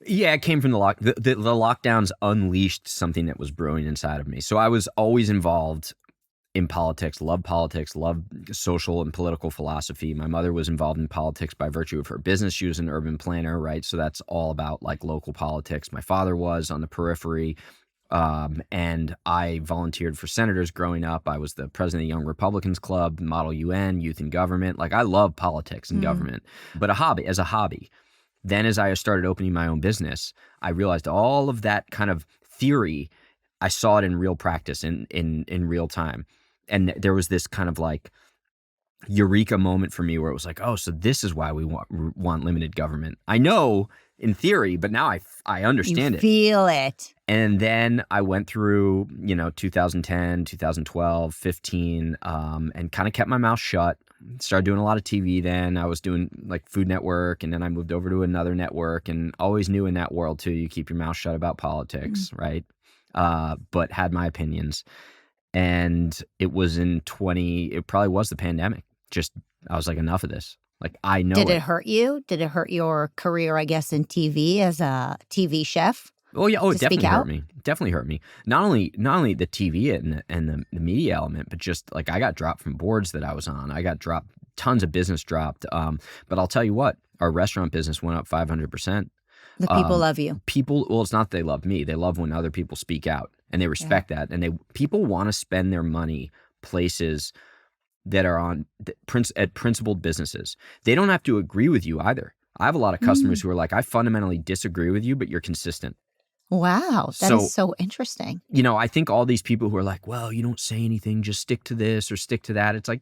Yeah, it came from the lockdowns unleashed something that was brewing inside of me. So I was always involved in politics, love social and political philosophy. My mother was involved in politics by virtue of her business. She was an urban planner, right? So that's all about like local politics. My father was on the periphery, and I volunteered for senators growing up. I was the president of the Young Republicans Club, Model UN, Youth in Government. Like, I love politics and government, but as a hobby. Then as I started opening my own business, I realized all of that kind of theory, I saw it in real practice in real time. And there was this kind of like eureka moment for me where it was like, oh, so this is why we want limited government. I know in theory, but now I understand it. Feel it. And then I went through, 2010, 2012, 15, and kind of kept my mouth shut. Started doing a lot of TV then. I was doing like Food Network, and then I moved over to another network, and always knew in that world too, you keep your mouth shut about politics, right? But had my opinions. And it was it probably was the pandemic. I was like, enough of this. Like, I know. Did it hurt you? Did it hurt your career, I guess, in TV as a TV chef? Oh, yeah. Oh, it definitely hurt me. Definitely hurt me. Not only the TV and the media element, but just like I got dropped from boards that I was on. I got dropped, tons of business dropped. But I'll tell you what, our restaurant business went up 500%. The people love you. Well, it's not that they love me. They love when other people speak out, and they respect that. And people want to spend their money places that are at principled businesses. They don't have to agree with you either. I have a lot of customers who are like, I fundamentally disagree with you, but you're consistent. Wow, that is so interesting. I think all these people who are like, well, you don't say anything, just stick to this or stick to that. It's like,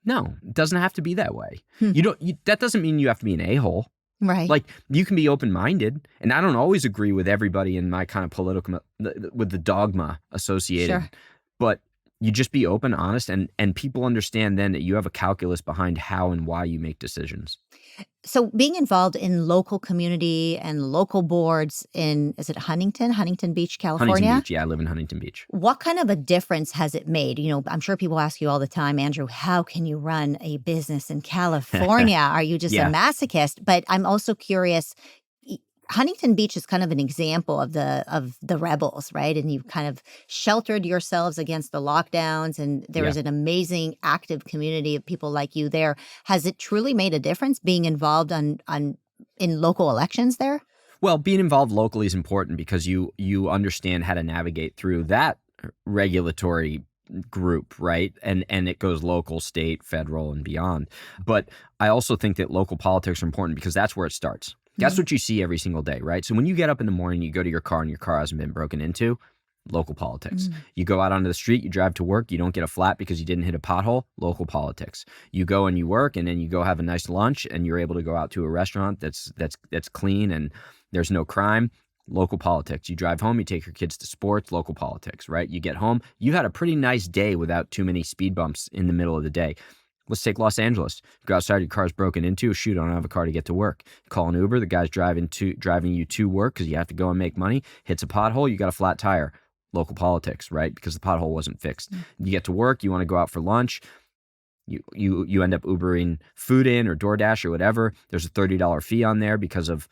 no, it doesn't have to be that way. That doesn't mean you have to be an a-hole. Right. Like, you can be open-minded, and I don't always agree with everybody in my kind of political, with the dogma associated. Sure. But you just be open, honest, and people understand then that you have a calculus behind how and why you make decisions. So being involved in local community and local boards is it Huntington Beach, California? Huntington Beach, yeah, I live in Huntington Beach. What kind of a difference has it made? I'm sure people ask you all the time, Andrew, how can you run a business in California? Are you just a masochist? But I'm also curious, Huntington Beach is kind of an example of the rebels, right? And you've kind of sheltered yourselves against the lockdowns, and there is an amazing active community of people like you there. Has it truly made a difference being involved in local elections there? Well, being involved locally is important because you understand how to navigate through that regulatory group, right? And it goes local, state, federal, and beyond. But I also think that local politics are important because that's where it starts. That's what you see every single day, right? So when you get up in the morning, you go to your car and your car hasn't been broken into, local politics. You go out onto the street, you drive to work, you don't get a flat because you didn't hit a pothole, local politics. You go and you work, and then you go have a nice lunch, and you're able to go out to a restaurant that's clean and there's no crime, local politics. You drive home, you take your kids to sports, local politics, right? You get home, you had a pretty nice day without too many speed bumps in the middle of the day. Let's take Los Angeles. You go outside, your car's broken into. Shoot, I don't have a car to get to work. Call an Uber. The guy's driving you to work because you have to go and make money. Hits a pothole. You got a flat tire. Local politics, right? Because the pothole wasn't fixed. You get to work. You want to go out for lunch. You end up Ubering food in or DoorDash or whatever. There's a $30 fee on there because of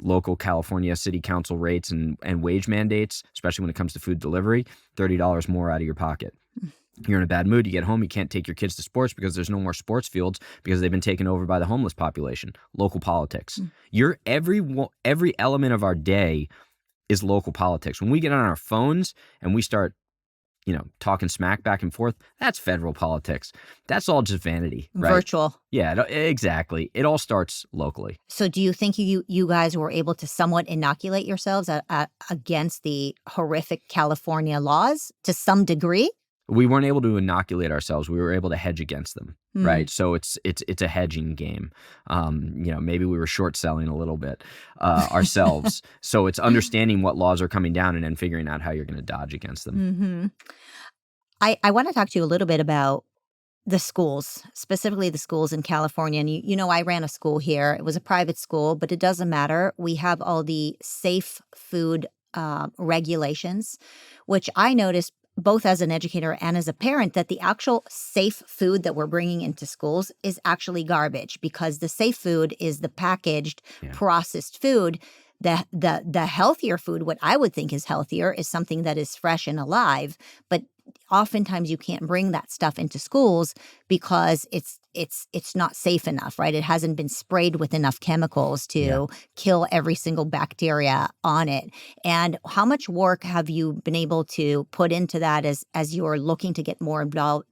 local California city council rates and wage mandates, especially when it comes to food delivery. $30 more out of your pocket. You're in a bad mood, you get home, you can't take your kids to sports because there's no more sports fields because they've been taken over by the homeless population. Local politics. Every element of our day is local politics. When we get on our phones and we start talking smack back and forth, that's federal politics. That's all just vanity, right? Virtual. Yeah, exactly. It all starts locally. So do you think you guys were able to somewhat inoculate yourselves against the horrific California laws to some degree? We weren't able to inoculate ourselves. We were able to hedge against them, right? So it's a hedging game. Maybe we were short selling a little bit ourselves. So it's understanding what laws are coming down and then figuring out how you're going to dodge against them. Mm-hmm. I want to talk to you a little bit about the schools, specifically the schools in California. And I ran a school here. It was a private school, but it doesn't matter. We have all the safe food regulations, which I noticed both as an educator and as a parent, that the actual safe food that we're bringing into schools is actually garbage, because the safe food is the packaged, processed food. The healthier food, what I would think is healthier, is something that is fresh and alive. But oftentimes you can't bring that stuff into schools because it's not safe enough, right? It hasn't been sprayed with enough chemicals to kill every single bacteria on it. And how much work have you been able to put into that as you're looking to get more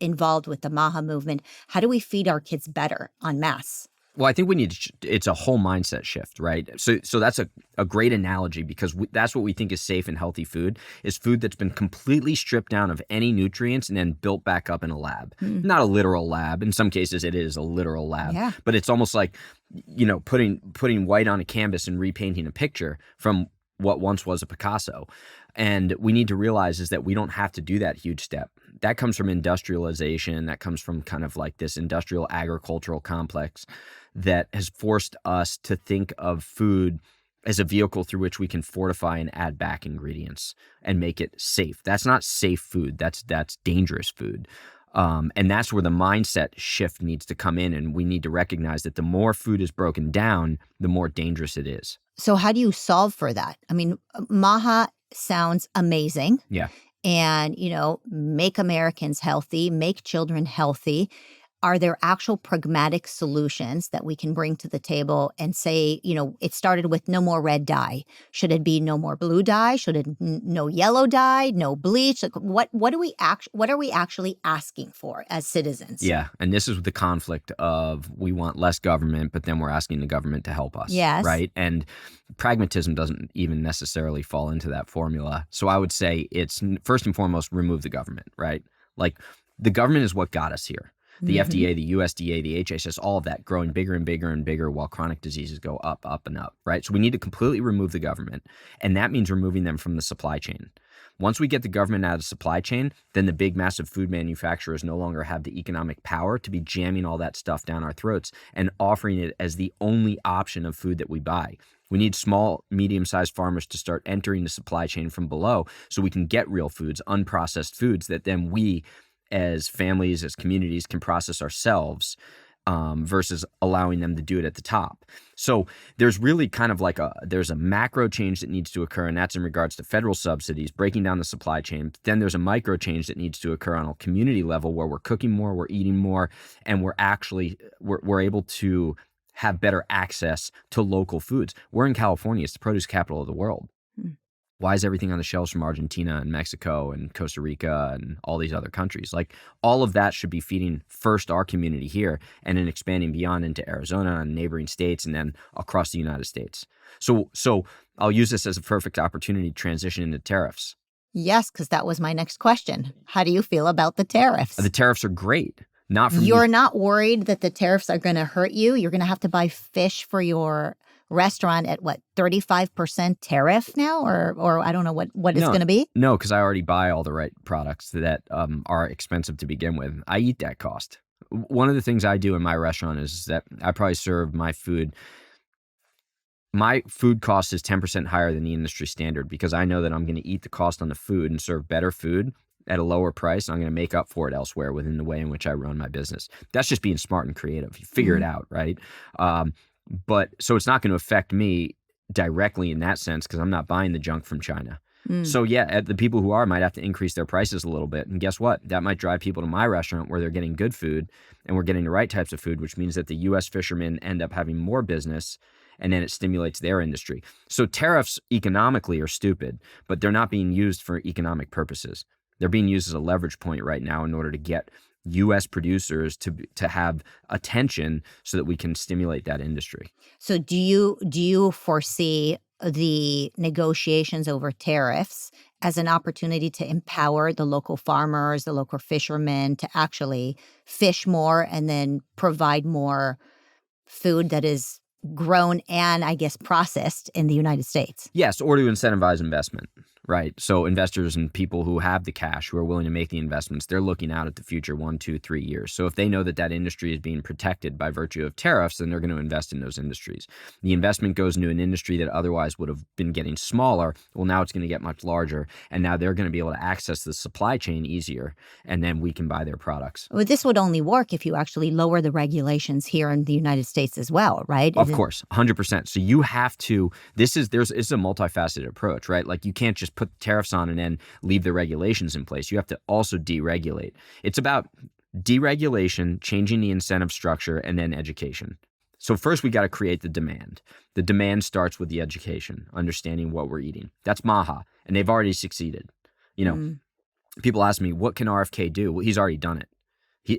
involved with the MAHA movement? How do we feed our kids better en masse? Well, I think we need it's a whole mindset shift, right? So that's a great analogy, because that's what we think is safe and healthy food, is food that's been completely stripped down of any nutrients and then built back up in a lab. Not a literal lab. In some cases, it is a literal lab. But it's almost like, putting white on a canvas and repainting a picture from what once was a Picasso. And we need to realize is that we don't have to do that huge step. That comes from industrialization. That comes from kind of like this industrial agricultural complex that has forced us to think of food as a vehicle through which we can fortify and add back ingredients and make it safe. That's not safe food. That's dangerous food. And that's where the mindset shift needs to come in. And we need to recognize that the more food is broken down, the more dangerous it is. So how do you solve for that? I mean, MAHA sounds amazing. Yeah. And, make Americans healthy, make children healthy. Are there actual pragmatic solutions that we can bring to the table and say, it started with no more red dye. Should it be no more blue dye? Should it no yellow dye, no bleach? Like what are we actually asking for as citizens? Yeah, and this is the conflict of we want less government, but then we're asking the government to help us. Yes. Right? And pragmatism doesn't even necessarily fall into that formula. So I would say it's first and foremost, remove the government, right? Like the government is what got us here. The FDA, the USDA, the HHS, all of that growing bigger and bigger and bigger while chronic diseases go up, up, and up, right? So we need to completely remove the government, and that means removing them from the supply chain. Once we get the government out of the supply chain, then the big, massive food manufacturers no longer have the economic power to be jamming all that stuff down our throats and offering it as the only option of food that we buy. We need small, medium-sized farmers to start entering the supply chain from below so we can get real foods, unprocessed foods that then we as families, as communities, can process ourselves versus allowing them to do it at the top. So there's really kind of like there's a macro change that needs to occur, and that's in regards to federal subsidies, breaking down the supply chain. Then there's a micro change that needs to occur on a community level where we're cooking more, we're eating more, and we're able to have better access to local foods. We're in California. It's the produce capital of the world. Why is everything on the shelves from Argentina and Mexico and Costa Rica and all these other countries? Like all of that should be feeding first our community here and then expanding beyond into Arizona and neighboring states and then across the United States. So I'll use this as a perfect opportunity to transition into tariffs. Yes, because that was my next question. How do you feel about the tariffs? The tariffs are great. You're not worried that the tariffs are going to hurt you? You're going to have to buy fish for your restaurant at 35% tariff now, or I don't know what it's going to be? No, because I already buy all the right products that are expensive to begin with. I eat that cost. One of the things I do in my restaurant is that I probably serve my food. My food cost is 10% higher than the industry standard because I know that I'm going to eat the cost on the food and serve better food at a lower price. I'm going to make up for it elsewhere within the way in which I run my business. That's just being smart and creative. You figure it out, right? But so it's not going to affect me directly in that sense because I'm not buying the junk from China. So yeah, the people who are might have to increase their prices a little bit. And guess what? That might drive people to my restaurant where they're getting good food and we're getting the right types of food, which means that the U.S. fishermen end up having more business and then it stimulates their industry. So tariffs economically are stupid, but they're not being used for economic purposes. They're being used as a leverage point right now in order to get U.S. producers to have attention so that we can stimulate that industry. So do you foresee the negotiations over tariffs as an opportunity to empower the local farmers, the local fishermen to actually fish more and then provide more food that is grown and, I guess, processed in the United States? Yes, or to incentivize investment, right? So investors and people who have the cash, who are willing to make the investments, they're looking out at the future 1, 2, 3 years. So if they know that that industry is being protected by virtue of tariffs, then they're going to invest in those industries. The investment goes into an industry that otherwise would have been getting smaller. Well, now it's going to get much larger, and now they're going to be able to access the supply chain easier, and then we can buy their products. Well, this would only work if you actually lower the regulations here in the United States as well, right? Of course, 100%. So you have to, it's a multifaceted approach, right? Like you can't just put tariffs on and then leave the regulations in place. You have to also deregulate. It's about deregulation, changing the incentive structure, and then education. So first we got to create the demand. The demand starts with the education, understanding what we're eating. That's MAHA, and they've already succeeded. People ask me, what can RFK do? Well, he's already done it.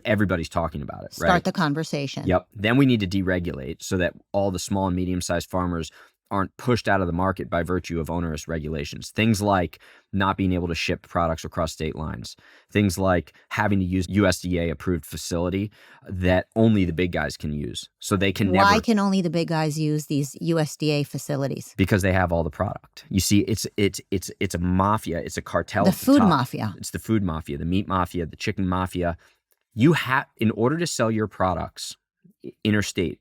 Everybody's talking about it, right? Start the conversation. Yep. Then we need to deregulate so that all the small and medium-sized farmers aren't pushed out of the market by virtue of onerous regulations. Things like not being able to ship products across state lines. Things like having to use USDA-approved facility that only the big guys can use. So they can never— Why can only the big guys use these USDA facilities? Because they have all the product. You see, it's a mafia. It's a cartel. The food mafia. It's the food mafia, the meat mafia, the chicken mafia. You have, in order to sell your products interstate,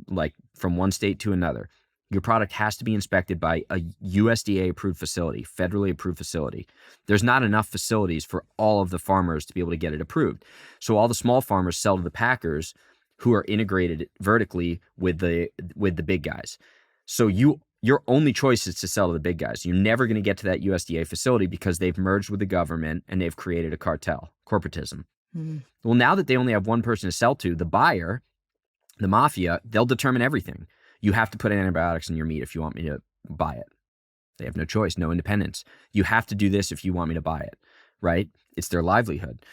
like from one state to another, your product has to be inspected by a USDA-approved facility, federally approved facility. There's not enough facilities for all of the farmers to be able to get it approved. So all the small farmers sell to the packers who are integrated vertically with the big guys. So your only choice is to sell to the big guys. You're never going to get to that USDA facility because they've merged with the government and they've created a cartel, corporatism. Well, now that they only have one person to sell to, the buyer, the mafia, they'll determine everything. You have to put antibiotics in your meat if you want me to buy it. They have no choice, no independence. You have to do this if you want me to buy it, right? It's their livelihood.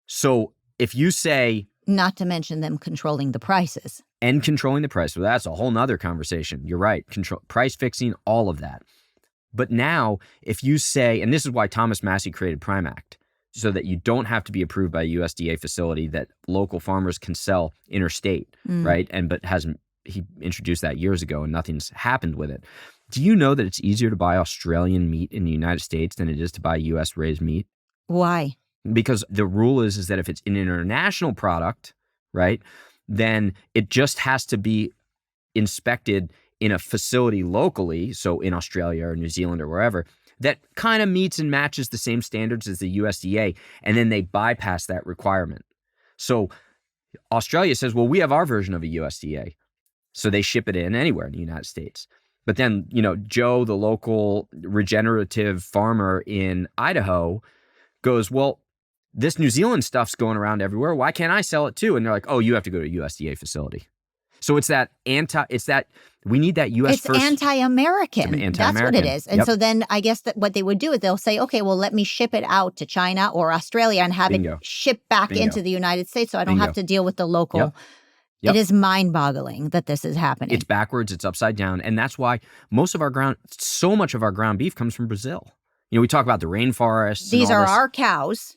So if you say— Not to mention them controlling the prices. And controlling the price. Well, that's a whole nother conversation. You're right. Price fixing, all of that. But now if you say— and this is why Thomas Massey created Prime Act, so that you don't have to be approved by a USDA facility, that local farmers can sell interstate, right? He introduced that years ago and nothing's happened with it. Do you know that it's easier to buy Australian meat in the United States than it is to buy US raised meat? Why? Because the rule is that if it's an international product, right, then it just has to be inspected in a facility locally, so in Australia or New Zealand or wherever, that kind of meets and matches the same standards as the USDA, and then they bypass that requirement. So Australia says, well, we have our version of a USDA. So they ship it in anywhere in the United States. But then, Joe, the local regenerative farmer in Idaho, goes, well, this New Zealand stuff's going around everywhere. Why can't I sell it too? And they're like, oh, you have to go to a USDA facility. So it's that we need that U.S. It's anti-American. That's what it is. And so then I guess that what they would do is they'll say, okay, well, let me ship it out to China or Australia and have it shipped back into the United States so I don't have to deal with the local. It is mind-boggling that this is happening. It's backwards. It's upside down. And that's why so much of our ground beef comes from Brazil. We talk about the rainforests. These are our cows.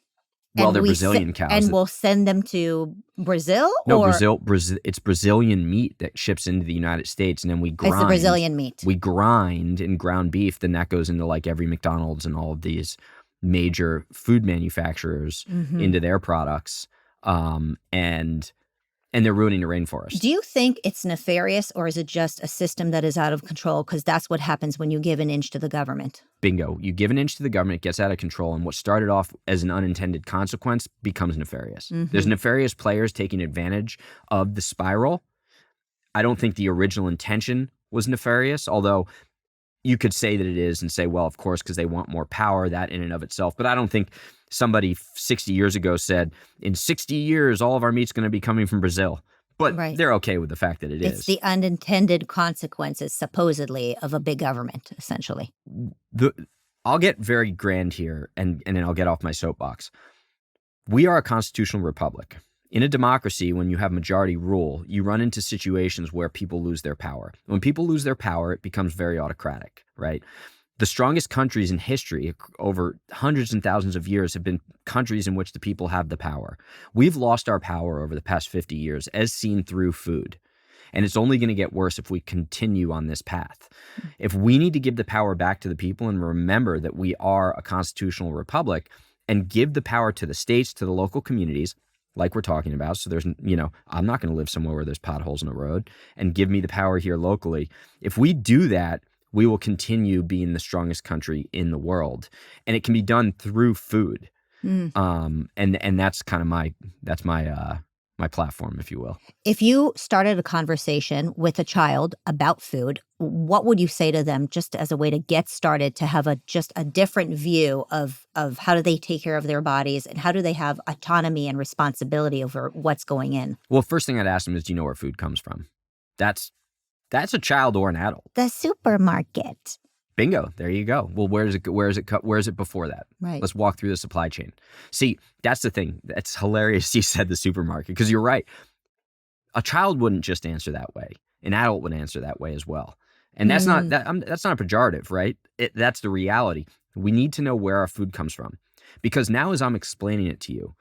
Well, they're Brazilian cows. And we'll send them to Brazil? No, Brazil. It's Brazilian meat that ships into the United States, and then we grind. It's the Brazilian meat. We grind in ground beef, then that goes into like every McDonald's and all of these major food manufacturers into their products. And And they're ruining the rainforest. Do you think it's nefarious, or is it just a system that is out of control? Because that's what happens when you give an inch to the government. Bingo. You give an inch to the government, it gets out of control, and what started off as an unintended consequence becomes nefarious. There's nefarious players taking advantage of the spiral. I don't think the original intention was nefarious, although you could say that it is and say, well, of course, because they want more power, that in and of itself. But I don't think somebody 60 years ago said, in 60 years, all of our meat's going to be coming from Brazil. But they're okay with the fact that it's the unintended consequences, supposedly, of a big government, essentially. I'll get very grand here, and then I'll get off my soapbox. We are a constitutional republic. In a democracy, when you have majority rule, you run into situations where people lose their power. When people lose their power, it becomes very autocratic, right? The strongest countries in history over hundreds and thousands of years have been countries in which the people have the power. We've lost our power over the past 50 years, as seen through food. And it's only going to get worse if we continue on this path. If we need to give the power back to the people and remember that we are a constitutional republic and give the power to the states, to the local communities, like we're talking about. So there's, I'm not going to live somewhere where there's potholes in the road, and give me the power here locally. If we do that, we will continue being the strongest country in the world, and it can be done through food. And that's kind of my platform, if you will. If you started a conversation with a child about food, what would you say to them, just as a way to get started, to have just a different view of how do they take care of their bodies, and how do they have autonomy and responsibility over what's going in? Well, first thing I'd ask them is, do you know where food comes from? That's a child or an adult. The supermarket. Bingo. There you go. Well, where is it before that? Right. Let's walk through the supply chain. See, that's the thing. That's hilarious you said the supermarket, because you're right. A child wouldn't just answer that way. An adult would answer that way as well. And that's not a pejorative, right? That's the reality. We need to know where our food comes from, because now, as I'm explaining it to you,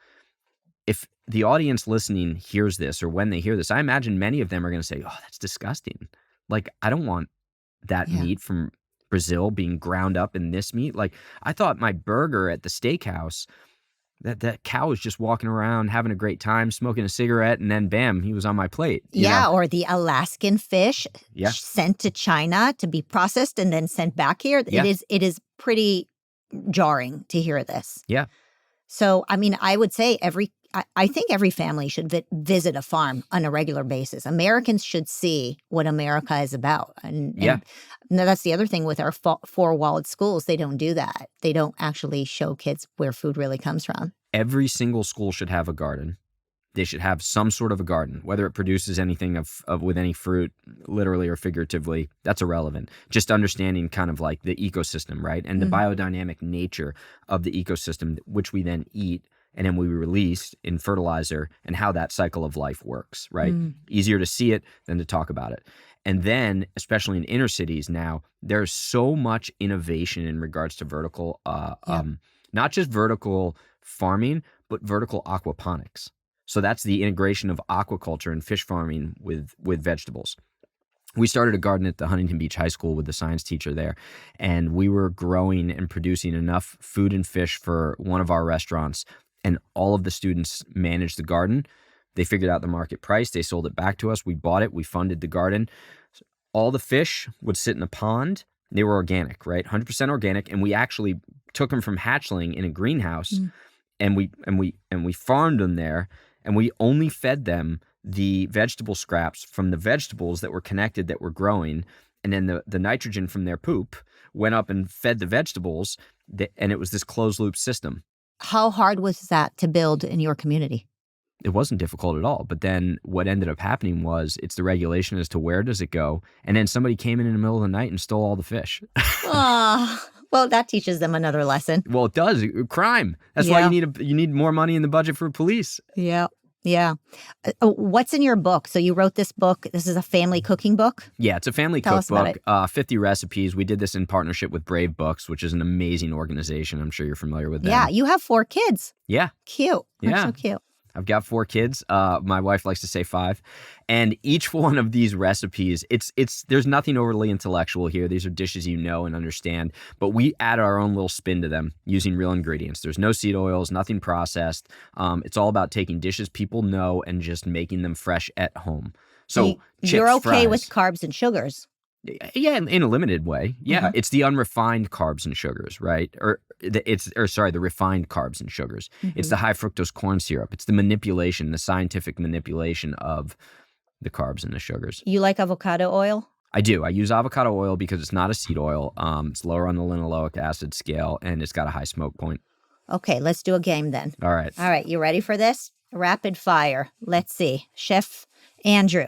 if the audience listening hears this, or when they hear this, I imagine many of them are going to say, oh, that's disgusting. Like, I don't want that meat from Brazil being ground up in this meat. Like, I thought my burger at the steakhouse, that cow was just walking around having a great time, smoking a cigarette, and then bam, he was on my plate. Yeah, or the Alaskan fish sent to China to be processed and then sent back here. Yeah. It is pretty jarring to hear this. Yeah. So, I mean, I would say I think every family should visit a farm on a regular basis. Americans should see what America is about. And that's the other thing with our four-walled schools. They don't do that. They don't actually show kids where food really comes from. Every single school should have a garden. They should have some sort of a garden, whether it produces anything of with any fruit, literally or figuratively, that's irrelevant. Just understanding kind of like the ecosystem, right? And the biodynamic nature of the ecosystem, which we then eat and then we release in fertilizer, and how that cycle of life works, right? Easier to see it than to talk about it. And then, especially in inner cities now, there's so much innovation in regards to vertical, not just vertical farming, but vertical aquaponics. So that's the integration of aquaculture and fish farming with vegetables. We started a garden at the Huntington Beach High School with the science teacher there, and we were growing and producing enough food and fish for one of our restaurants, and all of the students managed the garden. They figured out the market price. They sold it back to us. We bought it. We funded the garden. All the fish would sit in a pond. They were organic, right? 100% organic, and we actually took them from hatchling in a greenhouse, and we farmed them there. And we only fed them the vegetable scraps from the vegetables that were connected, that were growing. And then the nitrogen from their poop went up and fed the vegetables. And it was this closed loop system. How hard was that to build in your community? It wasn't difficult at all. But then what ended up happening was, it's the regulation as to where does it go. And then somebody came in the middle of the night and stole all the fish. Well, that teaches them another lesson. Well, it does. Crime. That's why you need more money in the budget for police. Yeah. Yeah. What's in your book? So you wrote this book. This is a family cooking book? Yeah, it's a family cookbook, 50 recipes. We did this in partnership with Brave Books, which is an amazing organization. I'm sure you're familiar with them. Yeah, you have 4 kids. Yeah. Cute. They're so cute. I've got 4 kids. My wife likes to say 5. And each one of these recipes, there's nothing overly intellectual here. These are dishes you know and understand, but we add our own little spin to them using real ingredients. There's no seed oils, nothing processed. It's all about taking dishes people know and just making them fresh at home. So you're okay with carbs and sugars. Yeah, in a limited way. Yeah, it's the unrefined carbs and sugars, right? The refined carbs and sugars. It's the high fructose corn syrup. It's the manipulation, the scientific manipulation of the carbs and the sugars. You like avocado oil? I do. I use avocado oil because it's not a seed oil. It's lower on the linoleic acid scale, and it's got a high smoke point. Okay, let's do a game then. All right. You ready for this? Rapid fire. Let's see. Chef Andrew,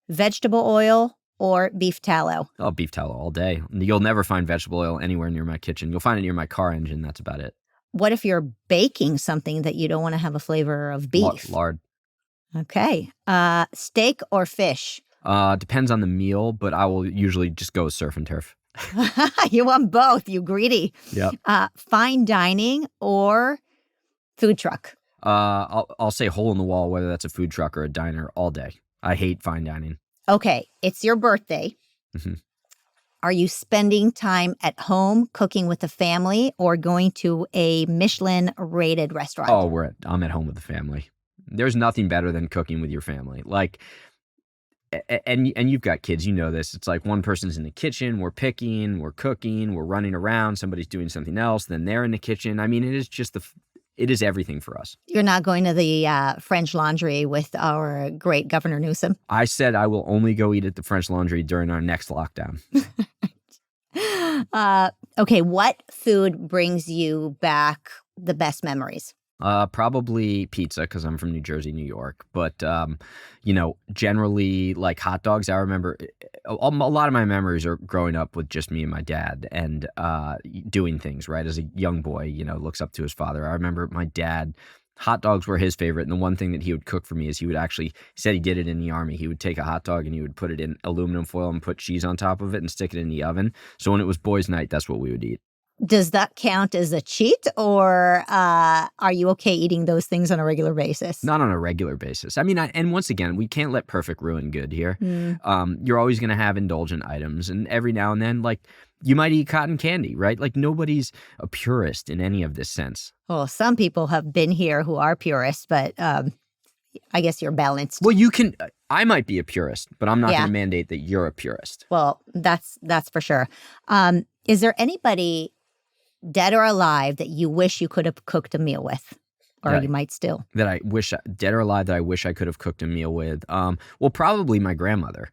vegetable oil or beef tallow? Oh, beef tallow all day. You'll never find vegetable oil anywhere near my kitchen. You'll find it near my car engine. That's about it. What if you're baking something that you don't want to have a flavor of beef? Lard. Okay. Steak or fish? Depends on the meal, but I will usually just go with surf and turf. You want both. You greedy. Yeah. Fine dining or food truck? I'll say hole in the wall, whether that's a food truck or a diner, all day. I hate fine dining. Okay, it's your birthday. Are you spending time at home cooking with the family or going to a Michelin-rated restaurant? Oh, I'm at home with the family. There's nothing better than cooking with your family. Like, and you've got kids, you know this. It's like one person's in the kitchen, we're picking, we're cooking, we're running around, somebody's doing something else, then they're in the kitchen. I mean, it is everything for us. You're not going to the French Laundry with our great Governor Newsom? I said I will only go eat at the French Laundry during our next lockdown. Okay, what food brings you back the best memories? Probably pizza because I'm from New Jersey, New York. But, generally like hot dogs. I remember a lot of my memories are growing up with just me and my dad and doing things, right? As a young boy, looks up to his father. I remember my dad, hot dogs were his favorite. And the one thing that he would cook for me is he said he did it in the Army. He would take a hot dog and he would put it in aluminum foil and put cheese on top of it and stick it in the oven. So when it was boys' night, that's what we would eat. Does that count as a cheat, or are you okay eating those things on a regular basis? Not on a regular basis. I mean, and once again, we can't let perfect ruin good here. You're always going to have indulgent items, and every now and then, like, you might eat cotton candy, right? Like, nobody's a purist in any of this sense. Well, some people have been here who are purists, but I guess you're balanced. Well, I might be a purist, but I'm not going to mandate that you're a purist. Well, that's for sure. Is there anybody dead or alive that you wish you could have cooked a meal with, or you might still? Dead or alive that I wish I could have cooked a meal with? Well, probably my grandmother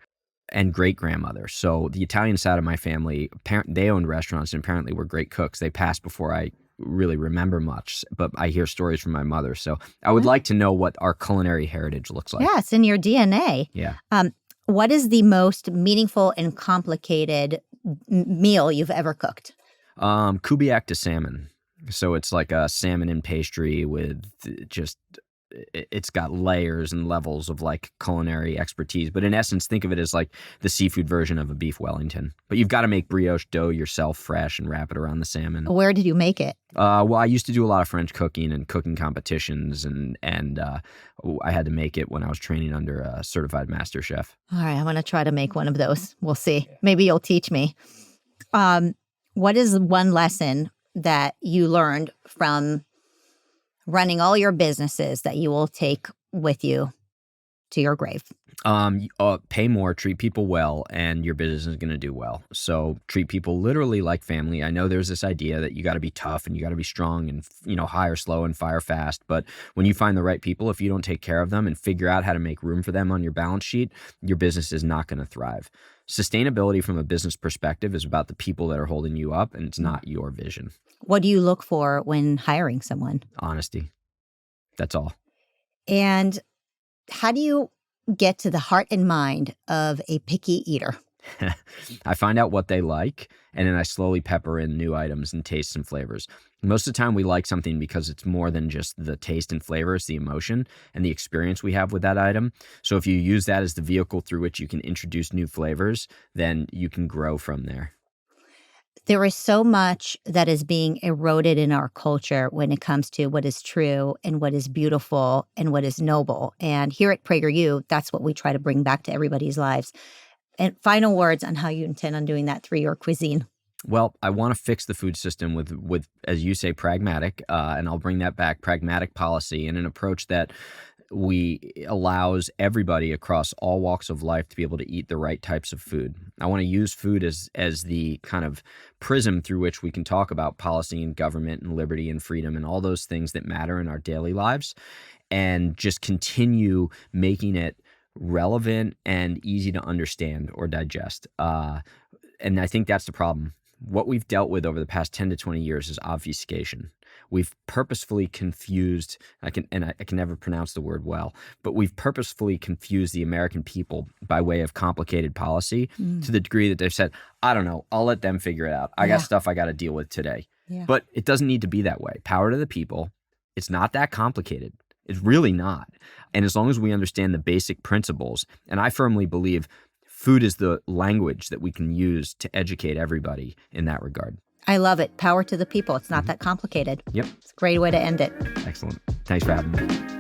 and great-grandmother. So the Italian side of my family, they owned restaurants and apparently were great cooks. They passed before I really remember much, but I hear stories from my mother. So I would like to know what our culinary heritage looks like. Yeah, it's in your DNA. Yeah. What is the most meaningful and complicated meal you've ever cooked? Kubiak de salmon. So it's like a salmon in pastry with it's got layers and levels of like culinary expertise. But in essence, think of it as like the seafood version of a beef Wellington. But you've got to make brioche dough yourself fresh and wrap it around the salmon. Where did you make it? Well, I used to do a lot of French cooking and cooking competitions, and I had to make it when I was training under a certified master chef. All right, I'm going to try to make one of those. We'll see. Maybe you'll teach me. What is one lesson that you learned from running all your businesses that you will take with you to your grave? Pay more, treat people well, and your business is going to do well. So treat people literally like family. I know there's this idea that you got to be tough and you got to be strong and, hire slow and fire fast. But when you find the right people, if you don't take care of them and figure out how to make room for them on your balance sheet, your business is not going to thrive. Sustainability from a business perspective is about the people that are holding you up, and it's not your vision. What do you look for when hiring someone? Honesty. That's all. And how do you get to the heart and mind of a picky eater? I find out what they like, and then I slowly pepper in new items and tastes and flavors. Most of the time, we like something because it's more than just the taste and flavor. It's the emotion and the experience we have with that item. So if you use that as the vehicle through which you can introduce new flavors, then you can grow from there. There is so much that is being eroded in our culture when it comes to what is true and what is beautiful and what is noble. And here at PragerU, that's what we try to bring back to everybody's lives. And final words on how you intend on doing that through your cuisine. Well, I want to fix the food system with as you say, pragmatic, and I'll bring that back, pragmatic policy and an approach that allows everybody across all walks of life to be able to eat the right types of food. I want to use food as the kind of prism through which we can talk about policy and government and liberty and freedom and all those things that matter in our daily lives, and just continue making it relevant and easy to understand or digest. And I think that's the problem. What we've dealt with over the past 10 to 20 years is obfuscation. We've purposefully confused, I can never pronounce the word well, but we've purposefully confused the American people by way of complicated policy to the degree that they've said, I don't know, I'll let them figure it out. I got stuff I got to deal with today. Yeah. But it doesn't need to be that way. Power to the people. It's not that complicated. It's really not. And as long as we understand the basic principles, and I firmly believe food is the language that we can use to educate everybody in that regard. I love it. Power to the people. It's not that complicated. Yep. It's a great way to end it. Excellent. Thanks for having me.